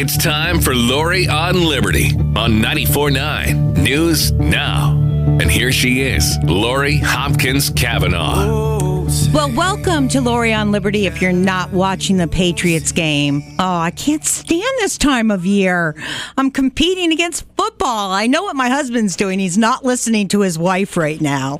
It's time for Lori on Liberty on 94.9 News Now. And here she is, Lori Hopkins-Cavanaugh. Well, welcome to Lori on Liberty if you're not watching the Patriots game. Oh, I can't stand this time of year. I'm competing against football. I know what my husband's doing. He's not listening to his wife right now.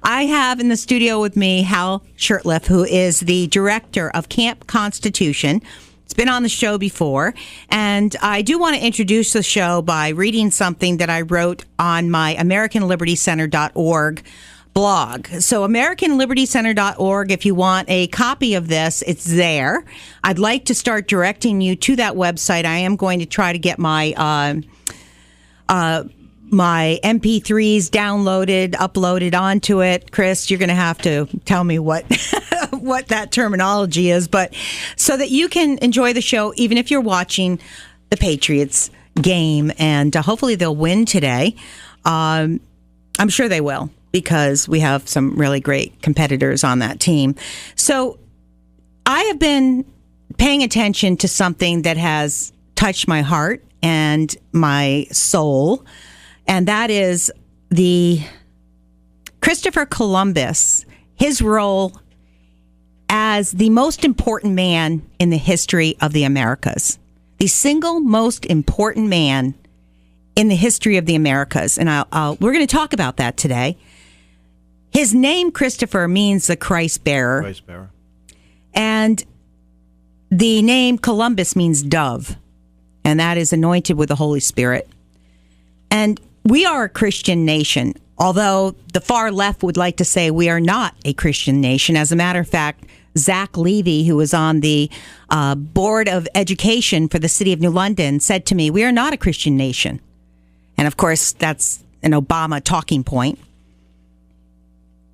I have in the studio with me Hal Shurtleff, who is the director of Camp Constitution. It's been on the show before, and I do want to introduce the show by reading something that I wrote on my AmericanLibertyCenter.org blog. So AmericanLibertyCenter.org, if you want a copy of this, it's there. I'd like to start directing you to that website. I am going to try to get my my MP3s downloaded, uploaded onto it. Chris, you're going to have to tell me what what that terminology is, but so that you can enjoy the show even if you're watching the Patriots game, and hopefully they'll win today. I'm sure they will, because we have some really great competitors on that team. So I have been paying attention to something that has touched my heart and my soul, and that is the Christopher Columbus, his role as the most important man in the history of the Americas, the single most important man in the history of the Americas. And we're going to talk about that today. His name, Christopher, means the Christ bearer. Christ bearer. And the name Columbus means dove, and that is anointed with the Holy Spirit. And we are a Christian nation, although the far left would like to say we are not a Christian nation. As a matter of fact, Zach Levy, who was on the Board of Education for the City of New London, said to me, we are not a Christian nation. And of course, that's an Obama talking point.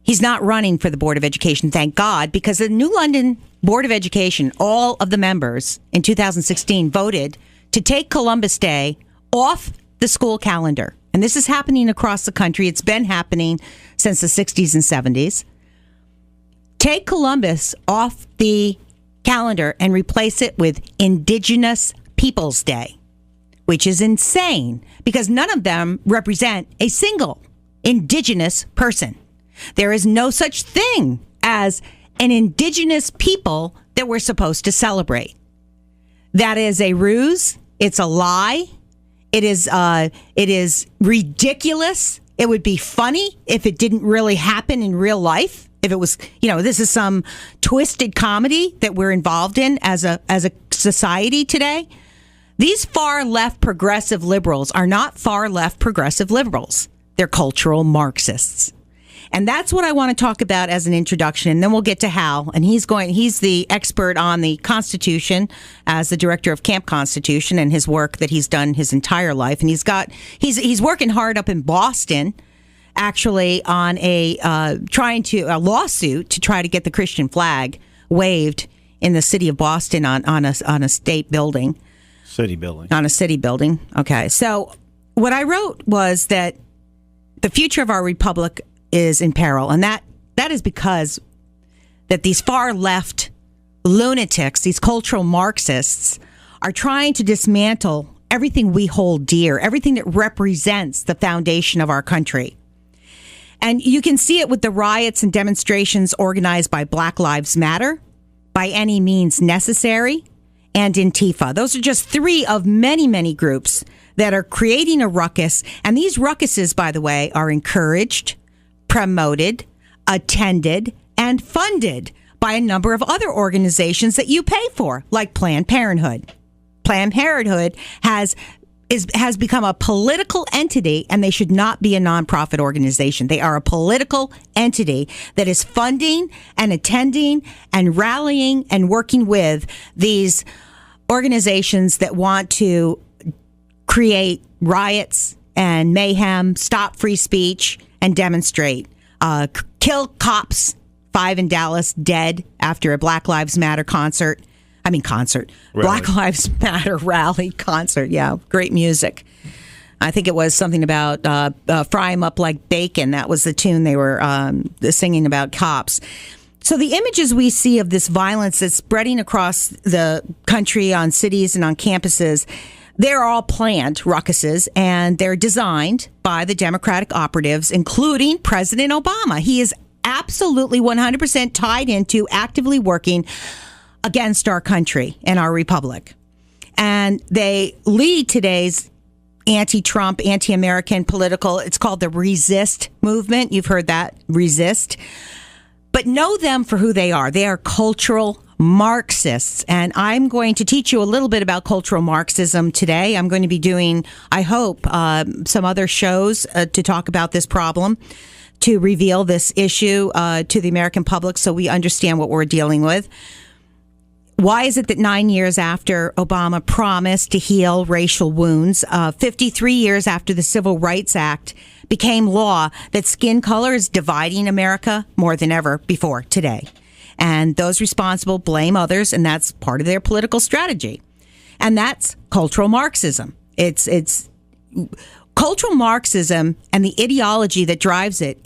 He's not running for the Board of Education, thank God, because the New London Board of Education, all of the members in 2016 voted to take Columbus Day off the school calendar. And this is happening across the country. It's been happening since the 60s and 70s. Take Columbus off the calendar and replace it with Indigenous Peoples Day, which is insane because none of them represent a single indigenous person. There is no such thing as an indigenous people that we're supposed to celebrate. That is a ruse. It's a lie. It is ridiculous. It would be funny if it didn't really happen in real life. If it was, this is some twisted comedy that we're involved in as a society today. These far left progressive liberals are not far left progressive liberals. They're cultural Marxists. And that's what I want to talk about as an introduction. And then we'll get to Hal. And he's the expert on the Constitution as the director of Camp Constitution and his work that he's done his entire life. And he's working hard up in Boston, actually, on a lawsuit to try to get the Christian flag waved in the city of Boston on a state building. City building. On a city building. Okay. So what I wrote was that the future of our republic is in peril, and that is because that these far left lunatics, these cultural Marxists, are trying to dismantle everything we hold dear, everything that represents the foundation of our country. And you can see it with the riots and demonstrations organized by Black Lives Matter, By Any Means Necessary, and Antifa. Those are just three of many, many groups that are creating a ruckus. And these ruckuses, by the way, are encouraged, promoted, attended, and funded by a number of other organizations that you pay for, like Planned Parenthood. Planned Parenthood has become a political entity, and they should not be a nonprofit organization. They are a political entity that is funding and attending and rallying and working with these organizations that want to create riots and mayhem, stop free speech, and demonstrate. Kill cops, 5 in Dallas dead after a Black Lives Matter concert. Rally. Black Lives Matter rally concert. Yeah, great music. I think it was something about fry 'em up like bacon. That was the tune they were singing about cops. So the images we see of this violence that's spreading across the country on cities and on campuses, they're all planned ruckuses, and they're designed by the Democratic operatives, including President Obama. He is absolutely 100% tied into actively working against our country and our republic. And they lead today's anti-Trump, anti-American political, it's called the resist movement. You've heard that, resist. But know them for who they are. They are cultural Marxists. And I'm going to teach you a little bit about cultural Marxism today. I'm going to be doing, I hope, some other shows to talk about this problem, to reveal this issue to the American public so we understand what we're dealing with. Why is it that 9 years after Obama promised to heal racial wounds, 53 years after the Civil Rights Act became law, that skin color is dividing America more than ever before today? And those responsible blame others, and that's part of their political strategy. And that's cultural Marxism. It's cultural Marxism, and the ideology that drives it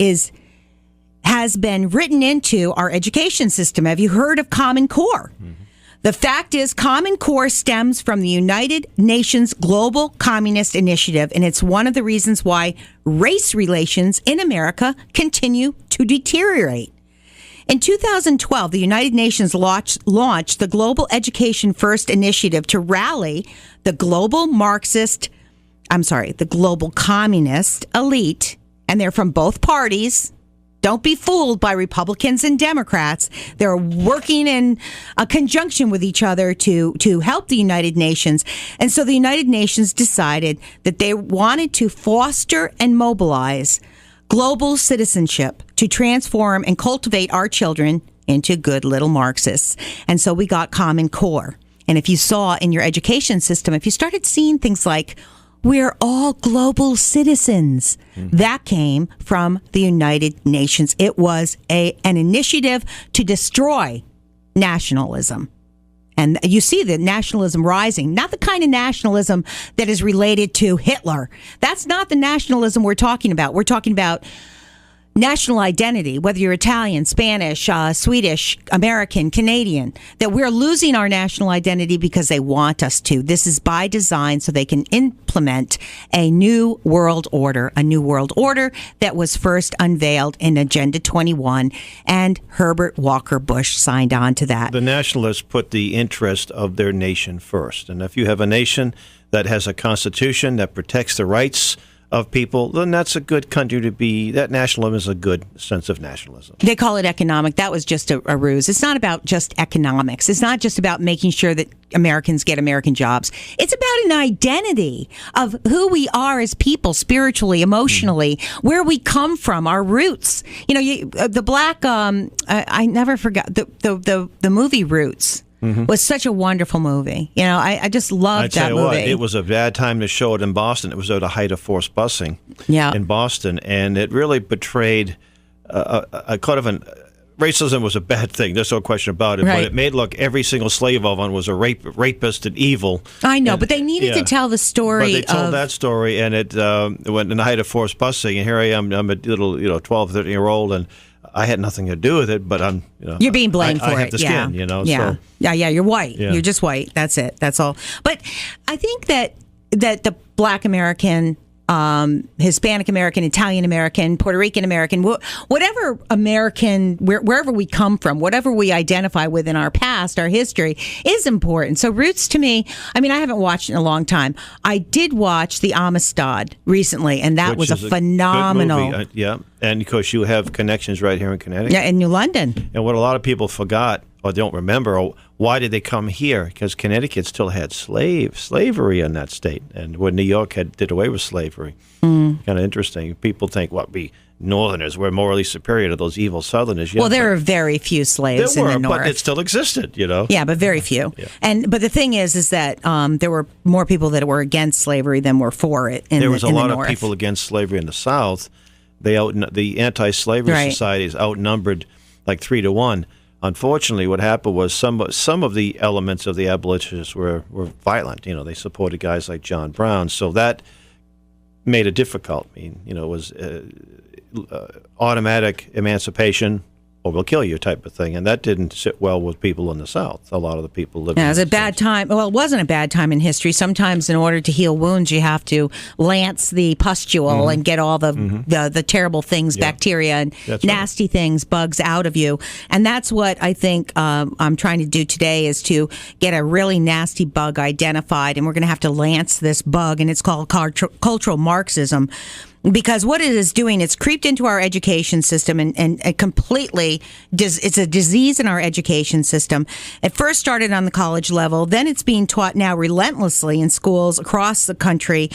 has been written into our education system. Have you heard of Common Core? Mm-hmm. The fact is, Common Core stems from the United Nations Global Communist Initiative, and it's one of the reasons why race relations in America continue to deteriorate. In 2012, the United Nations launched the Global Education First initiative to rally the global communist elite, and they're from both parties. Don't be fooled by Republicans and Democrats. They're working in a conjunction with each other to help the United Nations. And so the United Nations decided that they wanted to foster and mobilize global citizenship to transform and cultivate our children into good little Marxists. And so we got Common Core. And if you saw in your education system, if you started seeing things like, we're all global citizens, that came from the United Nations. It was an initiative to destroy nationalism. And you see the nationalism rising, not the kind of nationalism that is related to Hitler. That's not the nationalism we're talking about. We're talking about national identity, whether you're Italian, Spanish, Swedish, American, Canadian, that we're losing our national identity because they want us to. This is by design so they can implement a new world order that was first unveiled in Agenda 21, and Herbert Walker Bush signed on to that. The nationalists put the interest of their nation first. And if you have a nation that has a constitution that protects the rights of people, then that's a good country to be. That nationalism is a good sense of nationalism. They call it economic. That was just a ruse. It's not about just economics. It's not just about making sure that Americans get American jobs. It's about an identity of who we are as people, spiritually, emotionally, where we come from, our roots. You know, the black. I never forgot the movie Roots. Mm-hmm. Was such a wonderful movie. You know, I just loved that movie. It was a bad time to show it in Boston. It was at the height of forced busing in Boston, and it really betrayed a kind of racism was a bad thing. There's no question about it. Right. But it made look every single slave owner was a rapist and evil. I know, but they needed to tell the story. But they told that story, and it went in the height of forced busing. And here I am. I'm a little 12, 13-year-old, and I had nothing to do with it, but I'm, you're being blamed for it. I have the skin, Yeah. So. Yeah, you're white. Yeah. You're just white. That's it. That's all. But I think that the Black American, Hispanic American, Italian American, Puerto Rican American, whatever American, wherever we come from, whatever we identify with in our past, our history is important. So Roots to me, I mean, I haven't watched it in a long time. I did watch The Amistad recently, and that was a phenomenal. Good movie. Yeah, and because you have connections right here in Connecticut. Yeah, in New London. And what a lot of people forgot or don't remember, why did they come here? Because Connecticut still had slavery in that state, and when New York did away with slavery. Kind of interesting. People think, we Northerners were morally superior to those evil Southerners. Well, there were very few slaves in the North. But it still existed, Yeah, but very few. Yeah. But the thing is that there were more people that were against slavery than were for it in the North. There was a lot of people against slavery in the South. The anti-slavery societies outnumbered like 3-1. Unfortunately, what happened was some of the elements of the abolitionists were violent. They supported guys like John Brown, so that made it difficult. I mean, it was automatic emancipation, or we'll kill you type of thing. And that didn't sit well with people in the South. A lot of the people lived in it was the a bad time. Well, it wasn't a bad time in history. Sometimes in order to heal wounds, you have to lance the pustule and get all the terrible things, bacteria and nasty things, bugs out of you. And that's what I think I'm trying to do today, is to get a really nasty bug identified. And we're going to have to lance this bug, and it's called cultural Marxism. Because what it is doing, it's creeped into our education system and completely, it's a disease in our education system. It first started on the college level, then it's being taught now relentlessly in schools across the country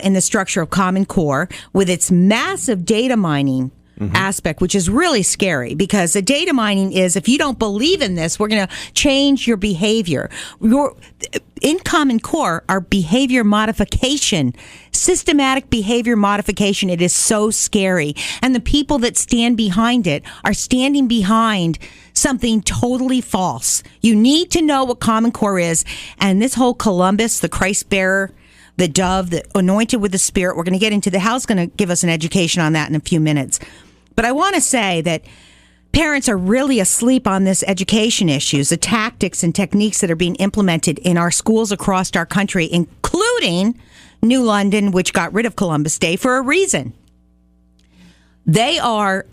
in the structure of Common Core, with its massive data mining aspect, which is really scary, because the data mining is, if you don't believe in this, we're going to change your behavior. In Common Core, our behavior modification, systematic behavior modification, it is so scary. And the people that stand behind it are standing behind something totally false. You need to know what Common Core is. And this whole Columbus, the Christ bearer, the dove, the anointed with the Spirit, we're going to get into Hal's going to give us an education on that in a few minutes. But I want to say that parents are really asleep on this education issues, the tactics and techniques that are being implemented in our schools across our country, including New London, which got rid of Columbus Day for a reason. They are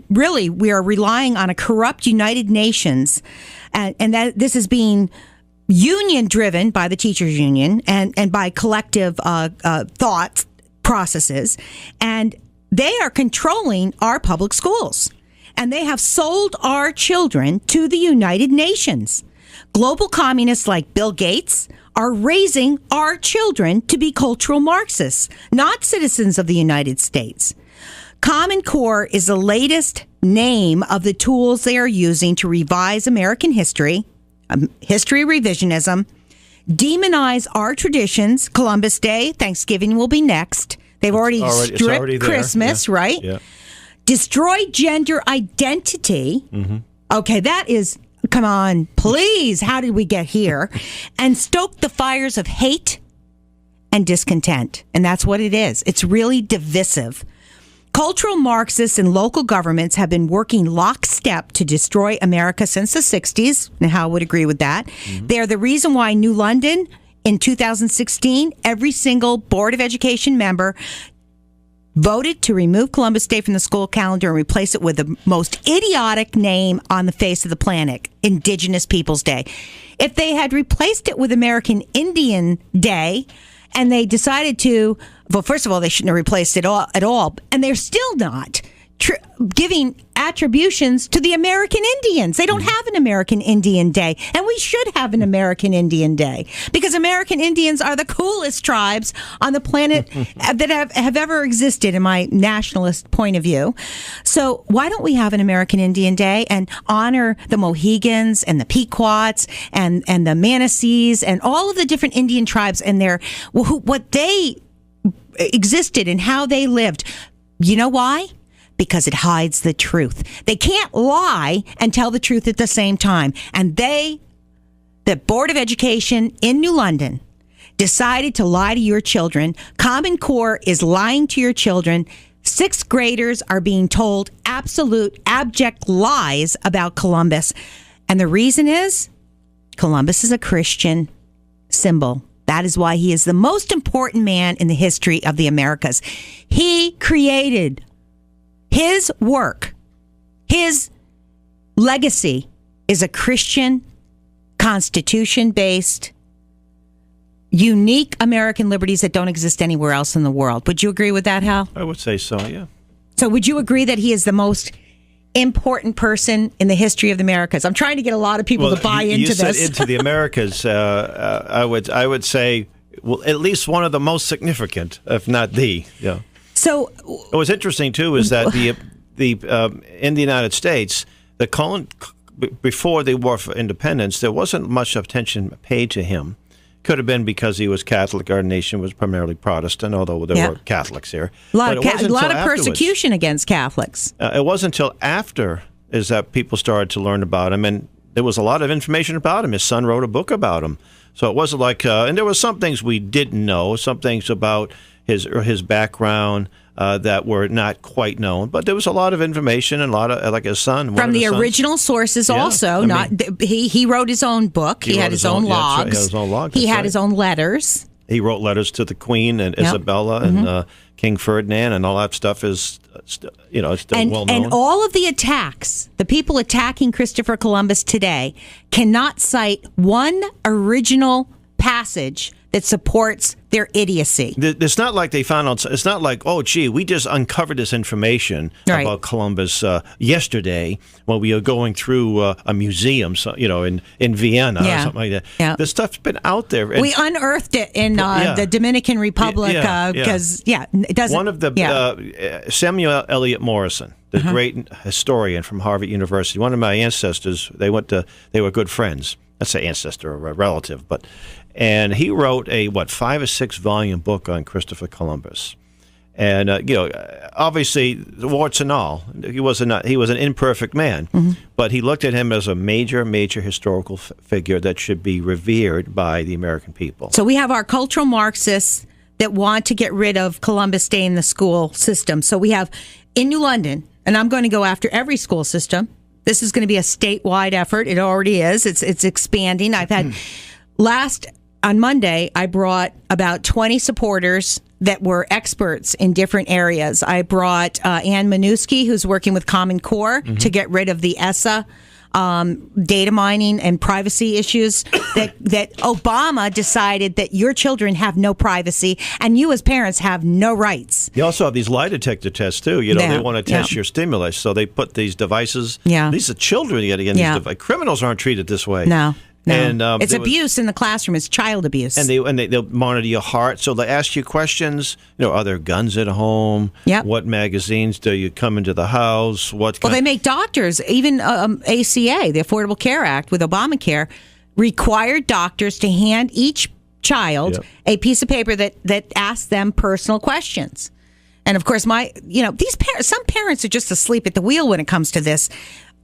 we are relying on a corrupt United Nations, and that this is being union driven by the teachers union and by collective thought processes, and they are controlling our public schools, and they have sold our children to the United Nations. Global communists like Bill Gates are raising our children to be cultural Marxists, not citizens of the United States. Common Core is the latest name of the tools they are using to revise American history, history revisionism, demonize our traditions. Columbus Day, Thanksgiving will be next. They've already stripped Christmas, right? Yeah. Destroy gender identity. Okay, that is, come on, please, how did we get here? And stoke the fires of hate and discontent. And that's what it is. It's really divisive. Cultural Marxists and local governments have been working lockstep to destroy America since the 60s, and Hal would agree with that. They're the reason why New London, in 2016, every single Board of Education member voted to remove Columbus Day from the school calendar and replace it with the most idiotic name on the face of the planet, Indigenous Peoples Day. If they had replaced it with American Indian Day, and they decided to, well, first of all, they shouldn't have replaced it at all, and they're still not giving attributions to the American Indians. They don't have an American Indian Day, and we should have an American Indian Day, because American Indians are the coolest tribes on the planet that have ever existed, in my nationalist point of view. So why don't we have an American Indian Day and honor the Mohegans and the Pequots and the Manasees and all of the different Indian tribes and what they existed and how they lived? You know why? Because it hides the truth. They can't lie and tell the truth at the same time. And the Board of Education in New London, decided to lie to your children. Common Core is lying to your children. Sixth graders are being told absolute, abject lies about Columbus. And the reason is Columbus is a Christian symbol. That is why he is the most important man in the history of the Americas. He created his work, his legacy is a Christian, Constitution-based, unique American liberties that don't exist anywhere else in the world. Would you agree with that, Hal? I would say so, yeah. So would you agree that he is the most important person in the history of the Americas? I'm trying to get a lot of people to buy into this. You said into the Americas. I would say, well, at least one of the most significant, if not the. Yeah. So what was interesting too is that in the United States, before the War for Independence, there wasn't much attention paid to him. Could have been because he was Catholic. Our nation was primarily Protestant, although there were Catholics here. A lot of persecution against Catholics. It wasn't until after is that people started to learn about him, and there was a lot of information about him. His son wrote a book about him. So it wasn't like, and there were some things we didn't know, some things about his background that were not quite known. But there was a lot of information and a lot of, like his son. From the original sources also. He wrote his own book. He had his own logs. He had his own logs. He had his own letters. He wrote letters to the Queen and Isabella and King Ferdinand, and all that stuff is, still well known. And all of the attacks, the people attacking Christopher Columbus today, cannot cite one original passage that supports their idiocy. It's not like they found out. It's not like, oh, gee, we just uncovered this information about Columbus yesterday while we were going through a museum, in Vienna or something like that. Yeah. This stuff's been out there. We unearthed it in the Dominican Republic because, it doesn't. One of the Samuel Eliot Morison, the great historian from Harvard University, one of my ancestors. They were good friends. That's an ancestor or a relative, and he wrote a 5 or 6 volume book on Christopher Columbus, and obviously warts and all, he was an imperfect man, but he looked at him as a major historical figure that should be revered by the American people. So we have our cultural Marxists that want to get rid of Columbus Day in the school system. So we have in New London, and I'm going to go after every school system. This is going to be a statewide effort. It already is. It's expanding. I've had on Monday, I brought about 20 supporters that were experts in different areas. I brought Ann Minuski, who's working with Common Core to get rid of the ESSA data mining and privacy issues that Obama decided that your children have no privacy and you as parents have no rights. You also have these lie detector tests too. They want to test your stimulus, so they put these devices. Yeah. These are children getting these devices. Criminals aren't treated this way. No. And it's abuse in the classroom. It's child abuse. And they'll monitor your heart. So they ask you questions. Are there guns at home? Yep. What magazines do you come into the house? They make doctors, even ACA, the Affordable Care Act with Obamacare, required doctors to hand each child a piece of paper that asks them personal questions. And of course, some parents are just asleep at the wheel when it comes to this.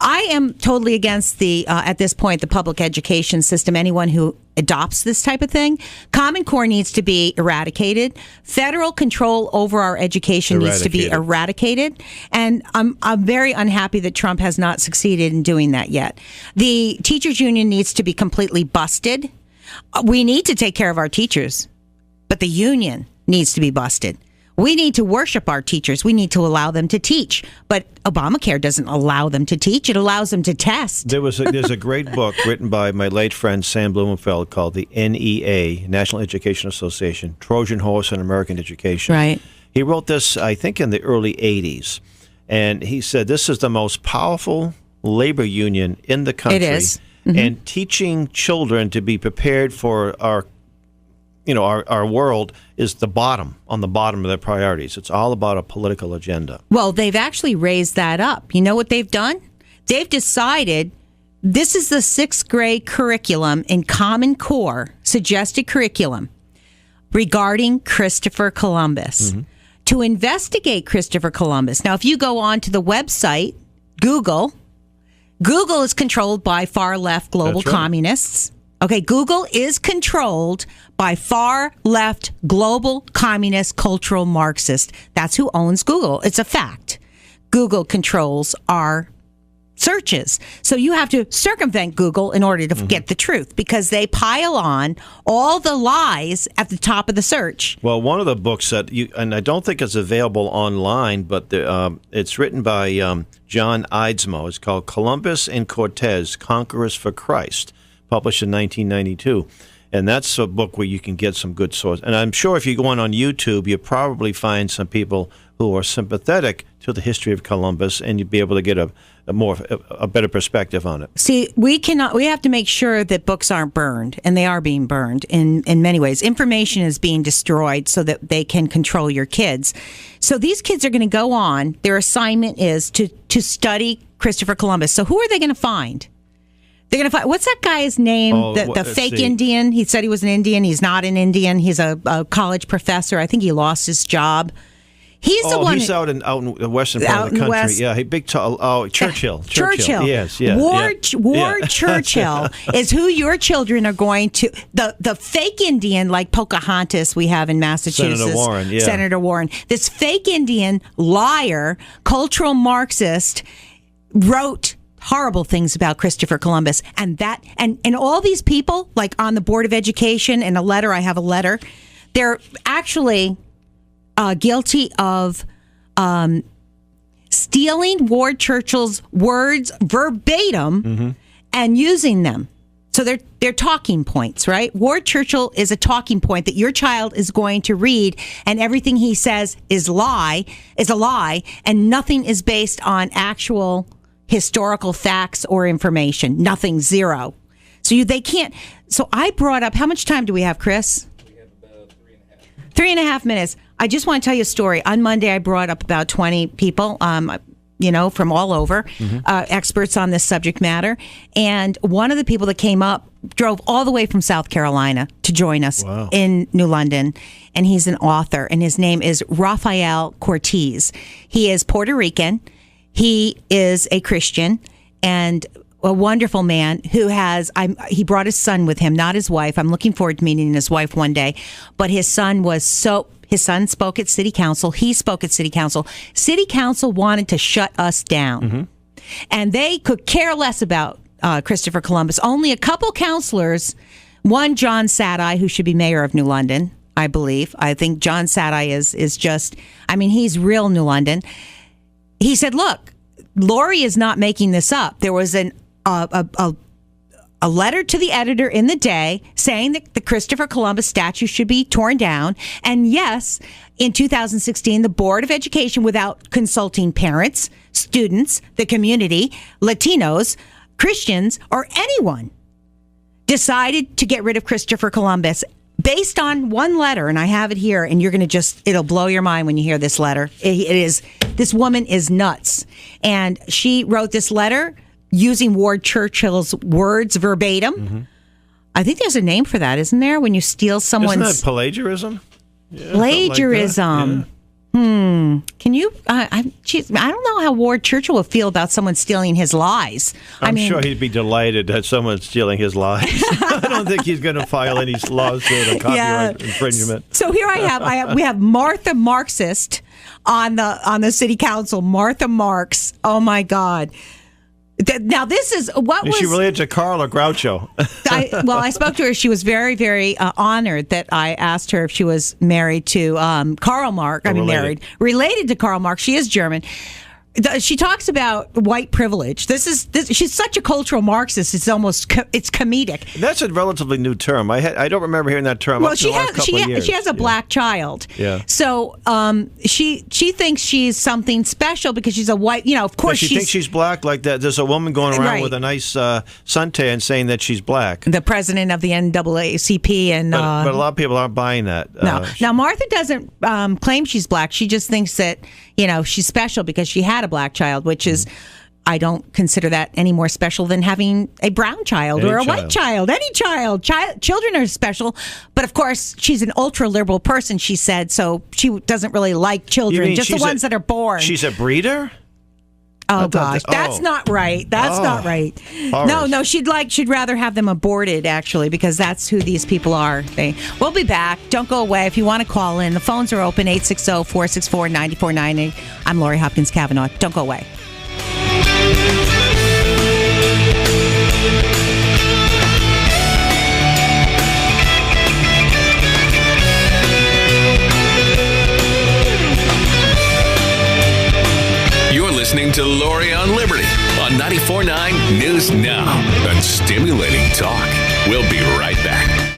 I am totally against at this point, the public education system, anyone who adopts this type of thing. Common Core needs to be eradicated. Federal control over our education needs to be eradicated. And I'm very unhappy that Trump has not succeeded in doing that yet. The teachers union needs to be completely busted. We need to take care of our teachers, but the union needs to be busted. We need to worship our teachers. We need to allow them to teach. But Obamacare doesn't allow them to teach. It allows them to test. There's a great book written by my late friend Sam Blumenfeld called the NEA, National Education Association, Trojan Horse in American Education. Right. He wrote this, I think, in the early 80s. And he said this is the most powerful labor union in the country. It is. And teaching children to be prepared for our world is on the bottom of their priorities. It's all about a political agenda. Well, they've actually raised that up. You know what they've done? They've decided this is the 6th grade curriculum in Common Core, suggested curriculum, regarding Christopher Columbus. To investigate Christopher Columbus. Now, if you go on to the website, Google is controlled by far-left global communists. Okay, Google is controlled by far-left global communist cultural Marxist. That's who owns Google. It's a fact. Google controls our searches. So you have to circumvent Google in order to get the truth because they pile on all the lies at the top of the search. Well, one of the books that and I don't think it's available online, but it's written by John Eidsmoe. It's called Columbus and Cortez, Conquerors for Christ, published in 1992. And that's a book where you can get some good sources. And I'm sure if you go on YouTube, you'll probably find some people who are sympathetic to the history of Columbus, and you'd be able to get a better perspective on it. See, we have to make sure that books aren't burned, and they are being burned in many ways. Information is being destroyed so that they can control your kids. So these kids are going to go on. Their assignment is to study Christopher Columbus. So who are they going to find? They're going to find, what's that guy's name? The fake Indian. He said he was an Indian. He's not an Indian. He's a college professor. I think he lost his job. He's the one. He's out in the western part of the country. West. Yeah, big tall. Oh, Churchill. Yes, yeah. Ward Churchill is who your children are going to. The fake Indian like Pocahontas we have in Massachusetts. Senator Warren. This fake Indian liar, cultural Marxist, wrote horrible things about Christopher Columbus, and all these people like on the Board of Education. In I have a letter. They're actually guilty of stealing Ward Churchill's words verbatim and using them. So they're talking points, right? Ward Churchill is a talking point that your child is going to read, and everything he says is a lie, and nothing is based on actual historical facts or information. Nothing, zero. So they can't. So I brought up, how much time do we have, Chris? 3.5 minutes. I just want to tell you a story. On Monday, I brought up about 20 people, from all over, experts on this subject matter. And one of the people that came up drove all the way from South Carolina to join us in New London. And he's an author, and his name is Rafael Cortez. He is Puerto Rican. He is a Christian and a wonderful man who he brought his son with him, not his wife. I'm looking forward to meeting his wife one day. But his son spoke at City Council. He spoke at City Council. City Council wanted to shut us down. And they could care less about Christopher Columbus. Only a couple councilors, one John Sadai, who should be mayor of New London, I believe. I think John Sadai is just, he's real New London. He said, look, Lori is not making this up. There was a letter to the editor in the Day saying that the Christopher Columbus statue should be torn down. And yes, in 2016, the Board of Education, without consulting parents, students, the community, Latinos, Christians, or anyone, decided to get rid of Christopher Columbus based on one letter. And I have it here, and you're going to it'll blow your mind when you hear this letter. This woman is nuts. And she wrote this letter using Ward Churchill's words verbatim. I think there's a name for that, isn't there? When you steal someone's... Isn't that plagiarism? Yeah, plagiarism. Like Can you... I don't know how Ward Churchill will feel about someone stealing his lies. I'm sure he'd be delighted that someone's stealing his lies. I don't think he's going to file any lawsuit or copyright infringement. So here we have Martha Marxist on the city council. Martha Marx. Oh my God. Now, this is Is she related to Carl or Groucho? I spoke to her. She was very, very honored that I asked her if she was married to Karl Marx. Related to Karl Marx. She is German. She talks about white privilege. She's such a cultural Marxist. It's comedic. That's a relatively new term. I don't remember hearing that term. Well, she has a black child. Yeah. So she thinks she's something special because she's a white. Of course she thinks she's black like that. There's a woman going around with a nice suntan saying that she's black. The president of the NAACP but a lot of people aren't buying that. No. Now Martha doesn't claim she's black. She just thinks that she's special because she had a black child, which is, I don't consider that any more special than having a brown child or a white child. Any child. Children are special. But of course, she's an ultra liberal person, she said, so she doesn't really like children, just the ones that are born. She's a breeder? Oh gosh, that's not right. That's not right. No, she'd rather have them aborted, actually, because that's who these people are. We'll be back. Don't go away. If you want to call in, the phones are open, 860-464-9498. I'm Lori Hopkins-Cavanaugh. Don't go away. Listening to Lori on Liberty on 94.9 News Now and stimulating talk. We'll be right back.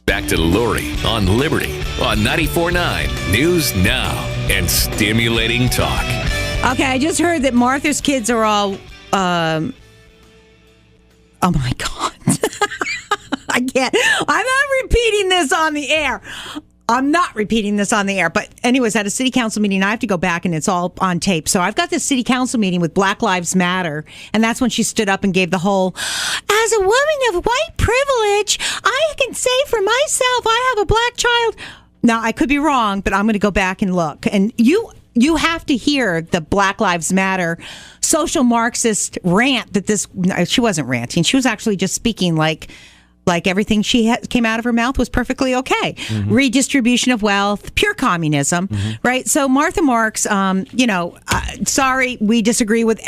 Back to Lori on Liberty on 94.9 News Now and stimulating talk. Okay, I just heard that Martha's kids are all... oh my God. I can't. I'm not repeating this on the air. But anyways, at a city council meeting, I have to go back and it's all on tape. So I've got this city council meeting with Black Lives Matter. And that's when she stood up and gave the whole, as a woman of white privilege, I can say for myself, I have a black child. Now, I could be wrong, but I'm going to go back and look. And you have to hear the Black Lives Matter social Marxist rant she wasn't ranting. She was actually just speaking like everything came out of her mouth was perfectly okay. Mm-hmm. Redistribution of wealth, pure communism, right? So Martha Marx, sorry, we disagree with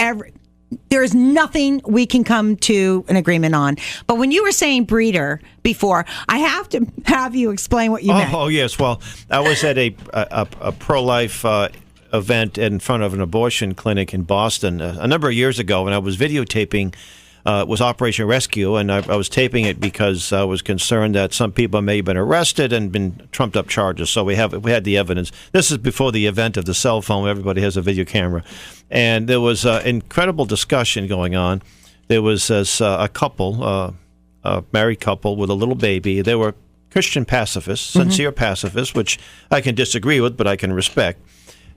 there is nothing we can come to an agreement on. But when you were saying breeder before, I have to have you explain what you meant. Oh, yes. Well, I was at a pro-life event in front of an abortion clinic in Boston a number of years ago, and I was videotaping. It was Operation Rescue, and I was taping it because I was concerned that some people may have been arrested and been trumped up charges. So we had the evidence. This is before the event of the cell phone. Everybody has a video camera, and there was incredible discussion going on. There was a couple, a married couple with a little baby. They were Christian pacifists, sincere pacifists, which I can disagree with, but I can respect.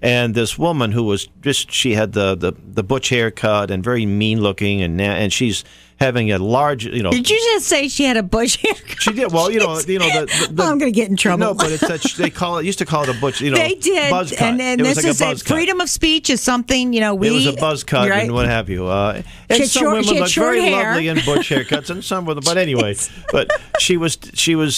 And this woman who was she had the butch haircut and very mean looking, and she's having a large, Did you just say she had a butch haircut? She did. Well, I'm going to get in trouble. No, but it's used to call it a butch. They did. Buzz cut. And it was this like is freedom of speech is something it was a buzz cut and what have you. And some women look very lovely in butch haircuts, and some with. But anyway, but she was. She had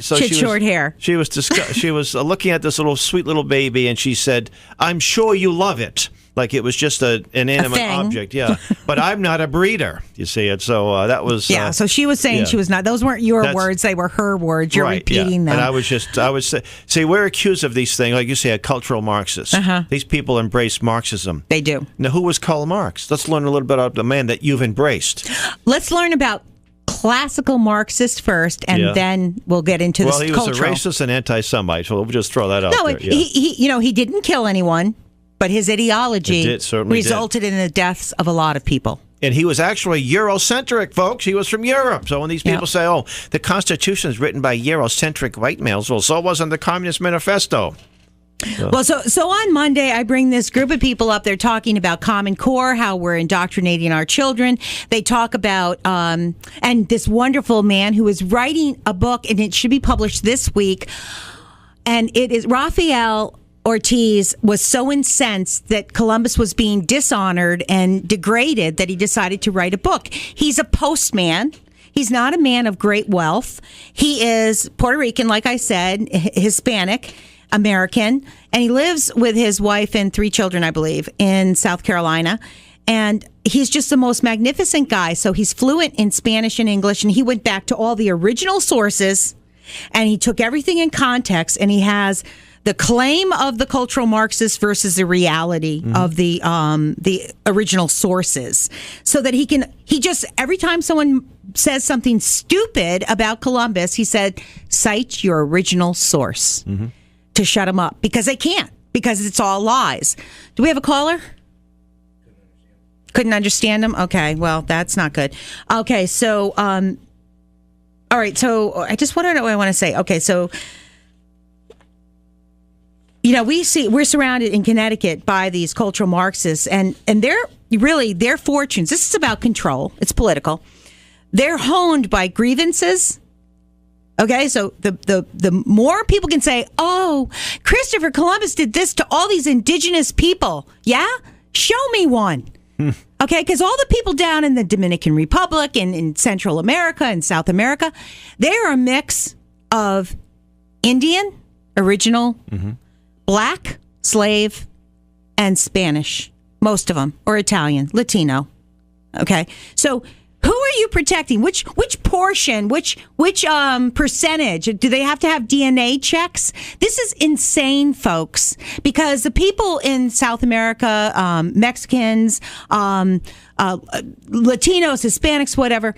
short hair. She was looking at this sweet little baby, and she said, "I'm sure you love it." Like it was just an inanimate object, yeah. But I'm not a breeder, you see it. So that was so she was saying she was not. Those weren't your words; they were her words. You're repeating them. And I was say we're accused of these things, like you say, a cultural Marxist. These people embrace Marxism. They do. Now, who was Karl Marx? Let's learn a little bit about the man that you've embraced. Let's learn about classical Marxist first, and then we'll get into this cultural. Well, he was a racist and anti-Semite, so we'll just throw that out there. No, he didn't kill anyone. But his ideology resulted in the deaths of a lot of people. And he was actually Eurocentric, folks. He was from Europe. So when these people say, oh, the Constitution is written by Eurocentric white males, well, so wasn't the Communist Manifesto. So on Monday, I bring this group of people up. They're talking about Common Core, how we're indoctrinating our children. They talk about, and this wonderful man who is writing a book, and it should be published this week. And it is Raphael Ortiz was so incensed that Columbus was being dishonored and degraded that he decided to write a book. He's a postman. He's not a man of great wealth. He is Puerto Rican, like I said, Hispanic, American, and he lives with his wife and 3 children, I believe, in South Carolina. And he's just the most magnificent guy. So he's fluent in Spanish and English, and he went back to all the original sources, and he took everything in context, and he has the claim of the cultural Marxists versus the reality of the original sources, so that he just every time someone says something stupid about Columbus, he said, cite your original source to shut him up, because they can't, because it's all lies. Do we have a caller? Couldn't understand him? Okay, well, that's not good. Okay, so all right, so I just want to know what I want to say. Okay, so we're surrounded in Connecticut by these cultural Marxists, and their fortunes. This is about control. It's political. They're honed by grievances. Okay, so the more people can say, "Oh, Christopher Columbus did this to all these indigenous people," yeah, show me one. Okay, because all the people down in the Dominican Republic and in Central America and South America, they're a mix of Indian, original. Black, slave, and Spanish, most of them, or Italian, Latino. Okay, so who are you protecting? Which portion? Which percentage? Do they have to have DNA checks? This is insane, folks. Because the people in South America, Mexicans, Latinos, Hispanics, whatever,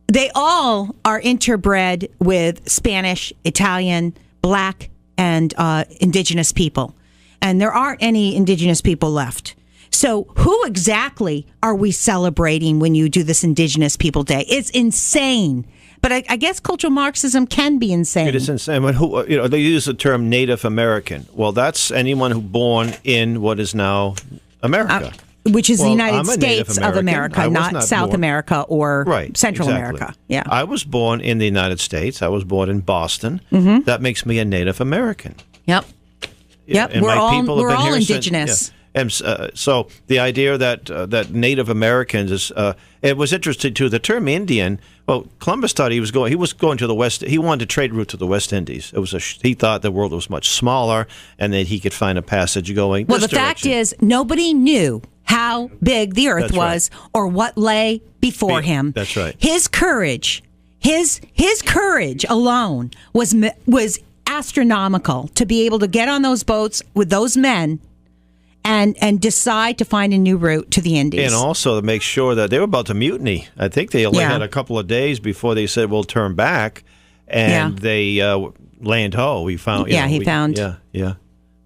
they all are interbred with Spanish, Italian, Black, and indigenous people. And there aren't any indigenous people left. So who exactly are we celebrating when you do this Indigenous People Day? It's insane. But I guess cultural Marxism can be insane. It is insane. But they use the term Native American. Well, that's anyone who born in what is now America. which is the Well, United I'm a Native States of American. America, I was not not South born- America or Right, Central exactly. America. Yeah. I was born in the United States. I was born in Boston. That makes me a Native American. Yep. Yep. And We're my all people have been here since- indigenous. And so the idea that that Native Americans is it was interesting too. The term Indian. Well, Columbus thought he was going to the West. He wanted a trade route to the West Indies. It was he thought the world was much smaller and that he could find a passage going. Well, this the fact direction. is, nobody knew how big the Earth That's was or what lay before him. That's right. His courage, his courage alone was astronomical to be able to get on those boats with those men and decide to find a new route to the Indies. And also to make sure that they were about to mutiny. I think they only had a couple of days before they said we'll turn back, and they land ho. We found. He found. Yeah.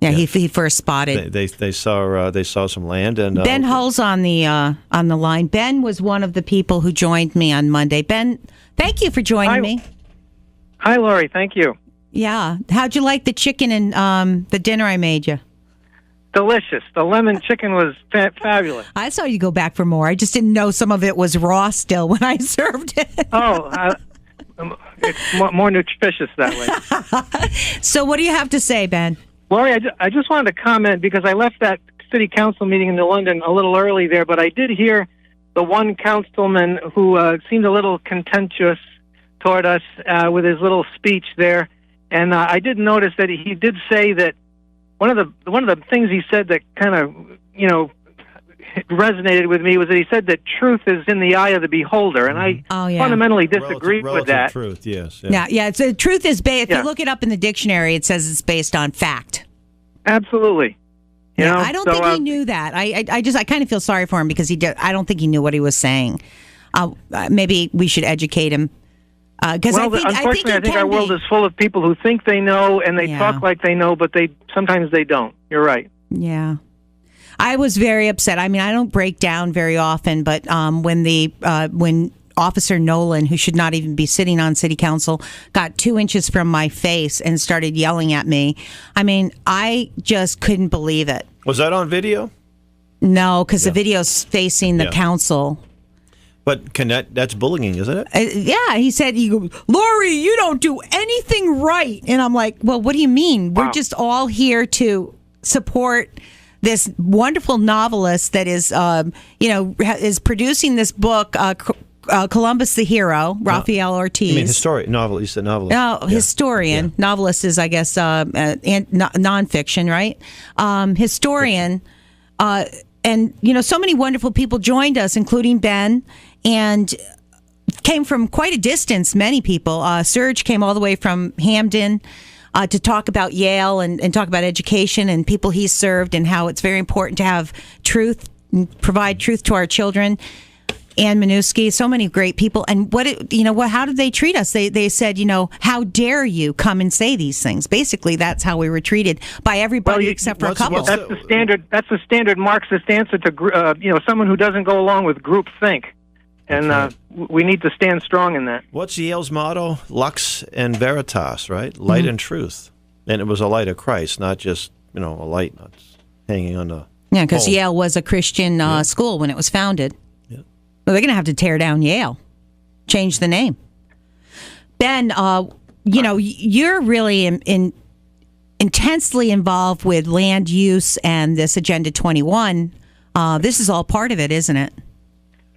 He first spotted. They saw some land, and Ben Hull's on the line. Ben was one of the people who joined me on Monday. Ben, thank you for joining me. Hi, Lori. Thank you. Yeah, how'd you like the chicken and the dinner I made you? Delicious. The lemon chicken was fabulous. I saw you go back for more. I just didn't know some of it was raw still when I served it. It's more nutritious that way. So what do you have to say, Ben? Lori, I just wanted to comment because I left that city council meeting in London a little early there, but I did hear the one councilman who seemed a little contentious toward us with his little speech there, and I did notice that he did say that one of the things he said that kind of resonated with me was that he said that truth is in the eye of the beholder, and I fundamentally disagree with that. Truth, yes. Yeah. It's truth is based. If you look it up in the dictionary, it says it's based on fact. Absolutely. I don't think he knew that. I kind of feel sorry for him because I don't think he knew what he was saying. Maybe we should educate him. Unfortunately, I think our world is full of people who think they know and they talk like they know, but sometimes they don't. You're right. Yeah. I was very upset. I mean, I don't break down very often, but when Officer Nolan, who should not even be sitting on city council, got 2 inches from my face and started yelling at me, I mean, I just couldn't believe it. Was that on video? No, because the video's facing the council. But that's bullying, isn't it? Yeah, he said, Lori, you don't do anything right. And I'm like, well, what do you mean? Wow. We're just all here to support this wonderful novelist that is, is producing this book, Columbus the Hero, Raphael Ortiz. I mean, historian, novelist. You said novelist. No, historian. Yeah. Novelist is, I guess, nonfiction, right? Historian. And, so many wonderful people joined us, including Ben, and came from quite a distance, many people. Serge came all the way from Hamden to talk about Yale and talk about education and people he served and how it's very important to have truth and provide truth to our children. Ann Minuski, so many great people. And how did they treat us? They said, how dare you come and say these things? Basically, that's how we were treated by everybody except for a couple. That's the standard Marxist answer to someone who doesn't go along with groupthink. And we need to stand strong in that. What's Yale's motto? Lux and Veritas, right? Light and truth. And it was a light of Christ, not just a light that's hanging on the because Yale was a Christian school when it was founded. Well, they're going to have to tear down Yale, change the name. Ben, you're really intensely involved with land use and this Agenda 21. This is all part of it, isn't it?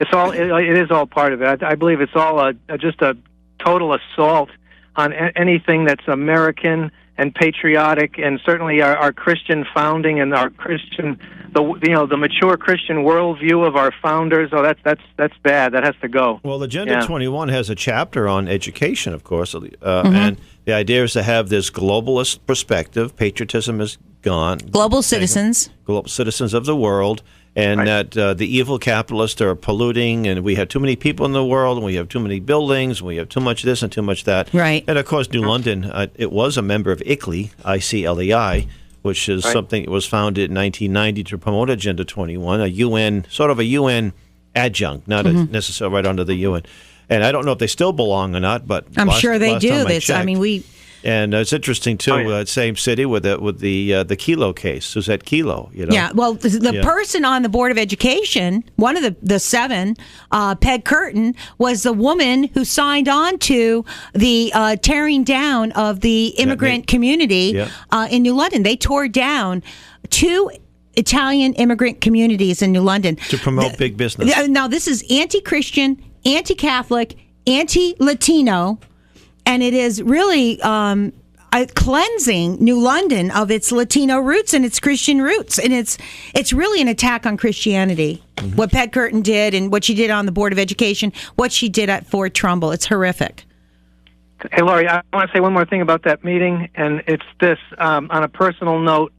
It is all part of it. I believe it's all just a total assault on anything that's American and patriotic, and certainly our Christian founding and our Christian, the mature Christian worldview of our founders. Oh, that's bad. That has to go. Well, Agenda 21 has a chapter on education, of course, and the idea is to have this globalist perspective. Patriotism is gone. Global citizens of the world. And that the evil capitalists are polluting, and we have too many people in the world, and we have too many buildings, and we have too much this and too much that. Right. And, of course, New London, it was a member of ICLEI, ICLEI, which is something that was founded in 1990 to promote Agenda 21, a UN adjunct, not necessarily right under the UN. And I don't know if they still belong or not, but I'm sure they do. I mean, And it's interesting too. Same city with the Kelo case, Suzette Kelo. Yeah. Well, the person on the Board of Education, one of the seven, Peg Curtin, was the woman who signed on to the tearing down of the immigrant community in New London. They tore down 2 Italian immigrant communities in New London to promote big business. Now, this is anti-Christian, anti-Catholic, anti-Latino, and it is really cleansing New London of its Latino roots and its Christian roots, and it's really an attack on Christianity. Mm-hmm. What Peg Curtin did and what she did on the Board of Education, what she did at Fort Trumbull, it's horrific. Hey, Laurie, I want to say one more thing about that meeting, and it's this. On a personal note,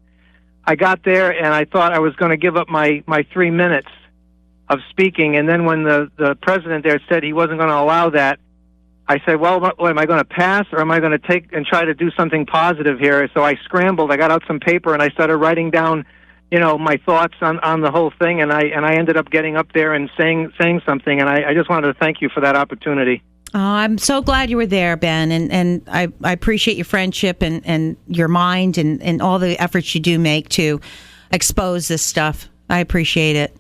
I got there and I thought I was going to give up my 3 minutes of speaking, and then when the president there said he wasn't going to allow that, I said, well, what am I going to pass, or am I going to take and try to do something positive here? So I scrambled. I got out some paper and I started writing down, my thoughts on the whole thing, and I ended up getting up there and saying something, and I just wanted to thank you for that opportunity. Oh, I'm so glad you were there, Ben, and I appreciate your friendship and your mind and all the efforts you do make to expose this stuff. I appreciate it.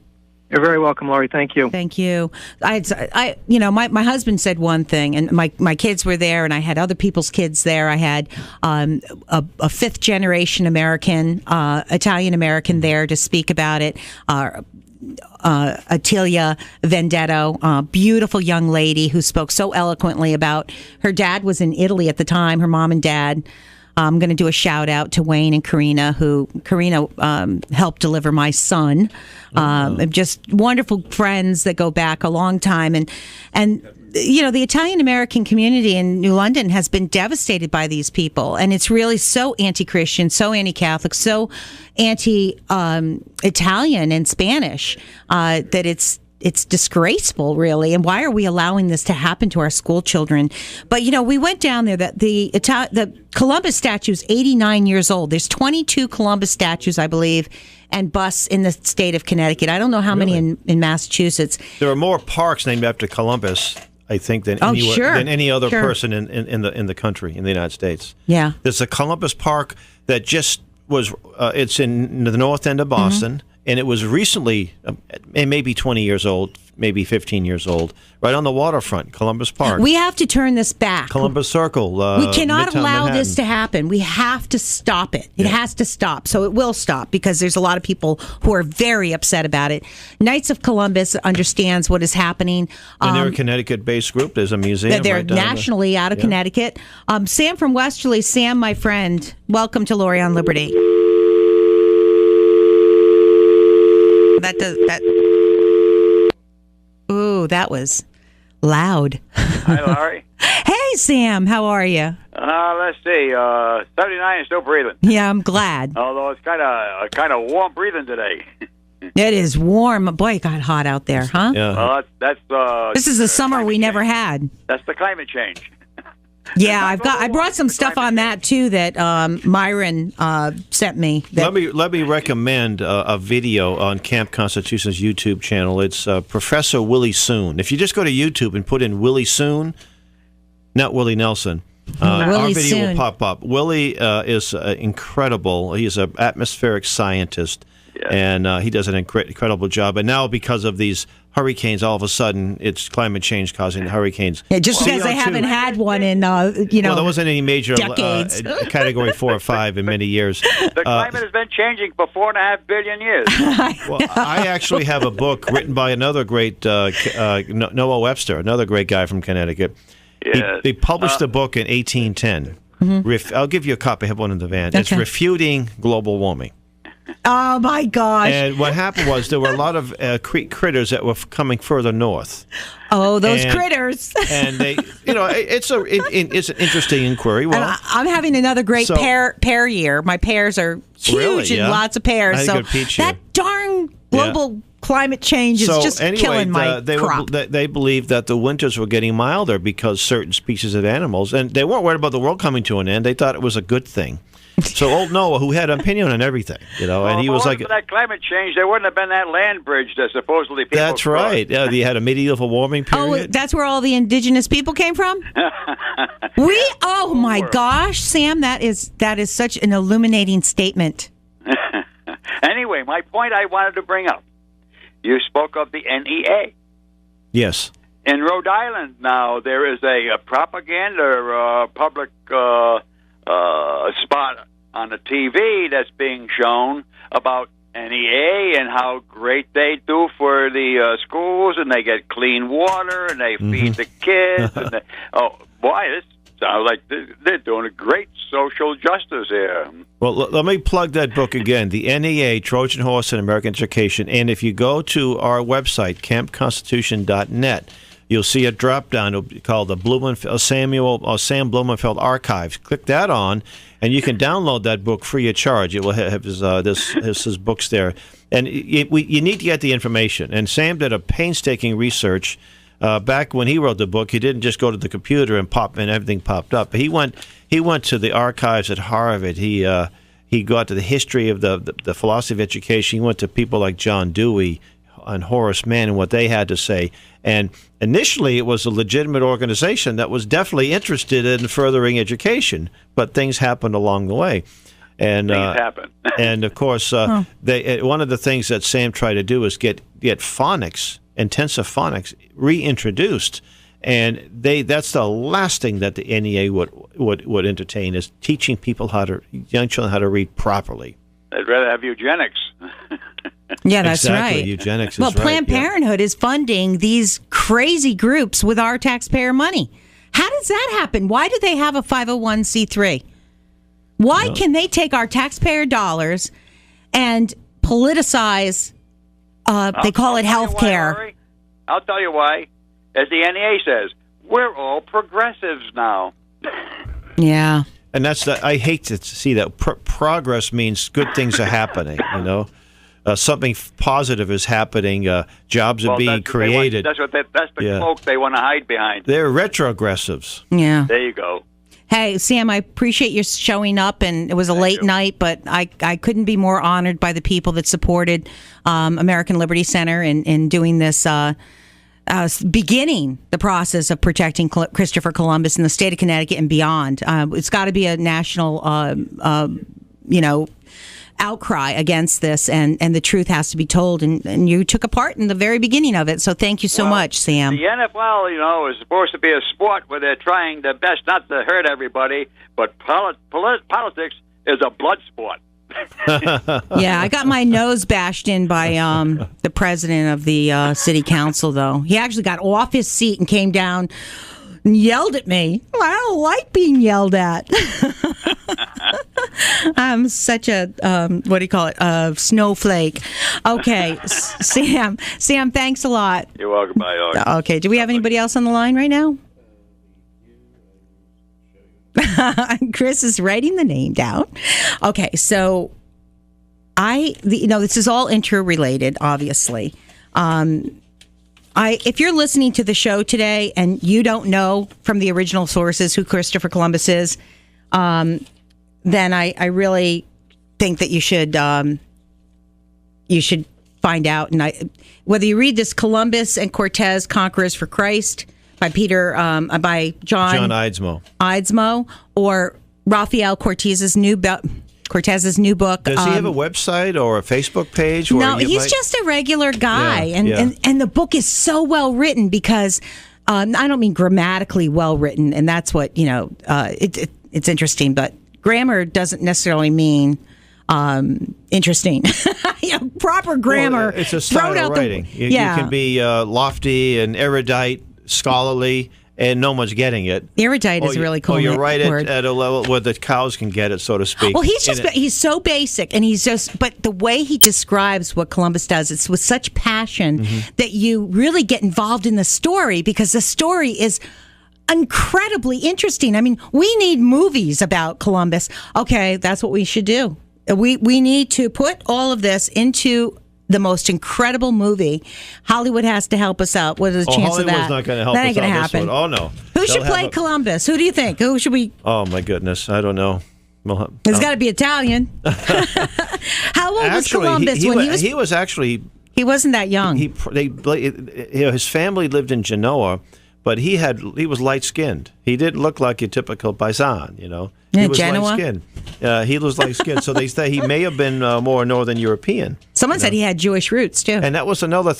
You're very welcome, Laurie. Thank you. Thank you. My husband said one thing, and my kids were there, and I had other people's kids there. I had a fifth generation American, Italian American there to speak about it. Attilia Vendetto, beautiful young lady who spoke so eloquently about her dad was in Italy at the time, her mom and dad. I'm going to do a shout out to Wayne and Karina, who helped deliver my son. Just wonderful friends that go back a long time. And the Italian American community in New London has been devastated by these people. And it's really so anti-Christian, so anti-Catholic, so anti-Italian and Spanish that it's disgraceful, really. And why are we allowing this to happen to our school children? But, we went down there. That the Columbus statue is 89 years old. There's 22 Columbus statues, I believe, and busts in the state of Connecticut. I don't know how many in Massachusetts. There are more parks named after Columbus, I think, than any other person in the country, in the United States. Yeah. There's a Columbus Park that just was, it's in the north end of Boston. Mm-hmm. And it was recently, maybe 20 years old, maybe 15 years old, right on the waterfront, Columbus Park. We have to turn this back. Columbus Circle. We cannot allow Manhattan. this to happen. We have to stop it. It has to stop. So it will stop because there's a lot of people who are very upset about it. Knights of Columbus understands what is happening. And they're a Connecticut-based group. There's a museum. They're nationally out of Connecticut. Sam from Westerly. Sam, my friend, welcome to Laurie on Liberty. Ooh, that was loud. Hi, Laurie. Hey, Sam. How are you? Let's see. 79 and still breathing. Yeah, I'm glad. Although it's kind of warm breathing today. It is warm. Boy, it got hot out there, huh? Yeah. Well, that's this is a summer we never had. That's the climate change. Yeah, I brought some stuff on that too that Myron sent me. Let me recommend a video on Camp Constitution's YouTube channel. It's Professor Willie Soon. If you just go to YouTube and put in Willie Soon, not Willie Nelson, our video will pop up. Willie is incredible. He's an atmospheric scientist, and he does an incredible job. And now because of these hurricanes, all of a sudden, it's climate change causing the hurricanes. Yeah, just because they haven't had one in, Well, there wasn't any major decades. Category 4 or 5 in many years. The climate has been changing for 4.5 billion years. Well, I actually have a book written by another great, Noah Webster, another great guy from Connecticut. Yes. He published a book in 1810. Mm-hmm. I'll give you a copy. I have one in the van. Okay. It's Refuting Global Warming. Oh, my gosh. And what happened was there were a lot of critters that were coming further north. Oh, those critters. And they, it's an interesting inquiry. Well, and I'm having another great pear year. My pears are huge and lots of pears. So that darn global climate change is just killing my crop. They believed that the winters were getting milder because certain species of animals, and they weren't worried about the world coming to an end. They thought it was a good thing. So old Noah, who had an opinion on everything, and he was like, for that climate change, there wouldn't have been that land bridge that supposedly people That's right. Yeah, you had a medieval warming period. Oh, that's where all the indigenous people came from? Oh my gosh, Sam, that is such an illuminating statement. Anyway, my point I wanted to bring up. You spoke of the NEA. Yes. In Rhode Island now, there is a propaganda public spot on the TV that's being shown about NEA and how great they do for the schools, and they get clean water, and they feed the kids. And this sounds like they're doing a great social justice here. Well, let me plug that book again, the NEA, Trojan Horse in American Education. And if you go to our website, campconstitution.net, you'll see a drop-down called the Sam Blumenfeld Archives. Click that on, and you can download that book free of charge. It will have his books there. And you need to get the information. And Sam did a painstaking research. Back when he wrote the book, he didn't just go to the computer and everything popped up. He went to the archives at Harvard. He got to the history of the philosophy of education. He went to people like John Dewey and Horace Mann and what they had to say. And initially, it was a legitimate organization that was definitely interested in furthering education, but things happened along the way. And things happen. And of course, one of the things that Sam tried to do is get phonics, intensive phonics, reintroduced. And that's the last thing that the NEA would entertain, is teaching people young children how to read properly. They'd rather have eugenics. Yeah, that's exactly. right. Eugenics is well, right. Planned Parenthood is funding these crazy groups with our taxpayer money. How does that happen? Why do they have a 501c3? Why can they take our taxpayer dollars and politicize, they call it health care? I'll tell you why. As the NEA says, we're all progressives now. Yeah. And I hate to see that. Progress means good things are happening, something positive is happening. Jobs are being created. That's the cloak they want to hide behind. They're retrogressives. Yeah. There you go. Hey, Sam, I appreciate your showing up, and it was a late night, but I couldn't be more honored by the people that supported American Liberty Center in doing this, beginning the process of protecting Christopher Columbus in the state of Connecticut and beyond. It's got to be a national, outcry against this, and the truth has to be told. And you took a part in the very beginning of it, so thank you so much, Sam. The NFL, is supposed to be a sport where they're trying their best not to hurt everybody, but politics is a blood sport. Yeah, I got my nose bashed in by the president of the city council, though. He actually got off his seat and came down and yelled at me. I don't like being yelled at. I'm such a, snowflake. Okay, Sam, thanks a lot. You're welcome. Bye. Okay, do we have anybody else on the line right now? Chris is writing the name down. Okay, so this is all interrelated, obviously. If you're listening to the show today and you don't know from the original sources who Christopher Columbus is, then I really think that you should find out. And whether you read this Columbus and Cortez Conquerors for Christ by John Eidsmoe, or Rafael Cortez's new book. Does he have a website or a Facebook page? No, he's just a regular guy, and the book is so well written because I don't mean grammatically well written, and that's what it's interesting. But grammar doesn't necessarily mean interesting. Proper grammar. Well, it's a style of writing. You can be lofty and erudite, scholarly, and no one's getting it. Erudite is a really cool word. Or you write it at a level where the cows can get it, so to speak. Well, he's so basic, and but the way he describes what Columbus does, it's with such passion that you really get involved in the story, because the story is incredibly interesting. I mean, we need movies about Columbus. Okay, that's what we should do. We need to put all of this into the most incredible movie. Hollywood has to help us out. What is the chance of that? Hollywood's not going to help that us ain't gonna out happen. this one. Oh, no. Who should play Columbus? Who do you think? Who should we? Oh, my goodness. I don't know. It's got to be Italian. How old was Columbus when he was? He was actually. He wasn't that young. His family lived in Genoa, but he was light skinned. He didn't look like your typical paisan, you know. He was Genoa? light skinned. He was light skinned, so they say he may have been more Northern European. Someone said he had Jewish roots too. And that was another.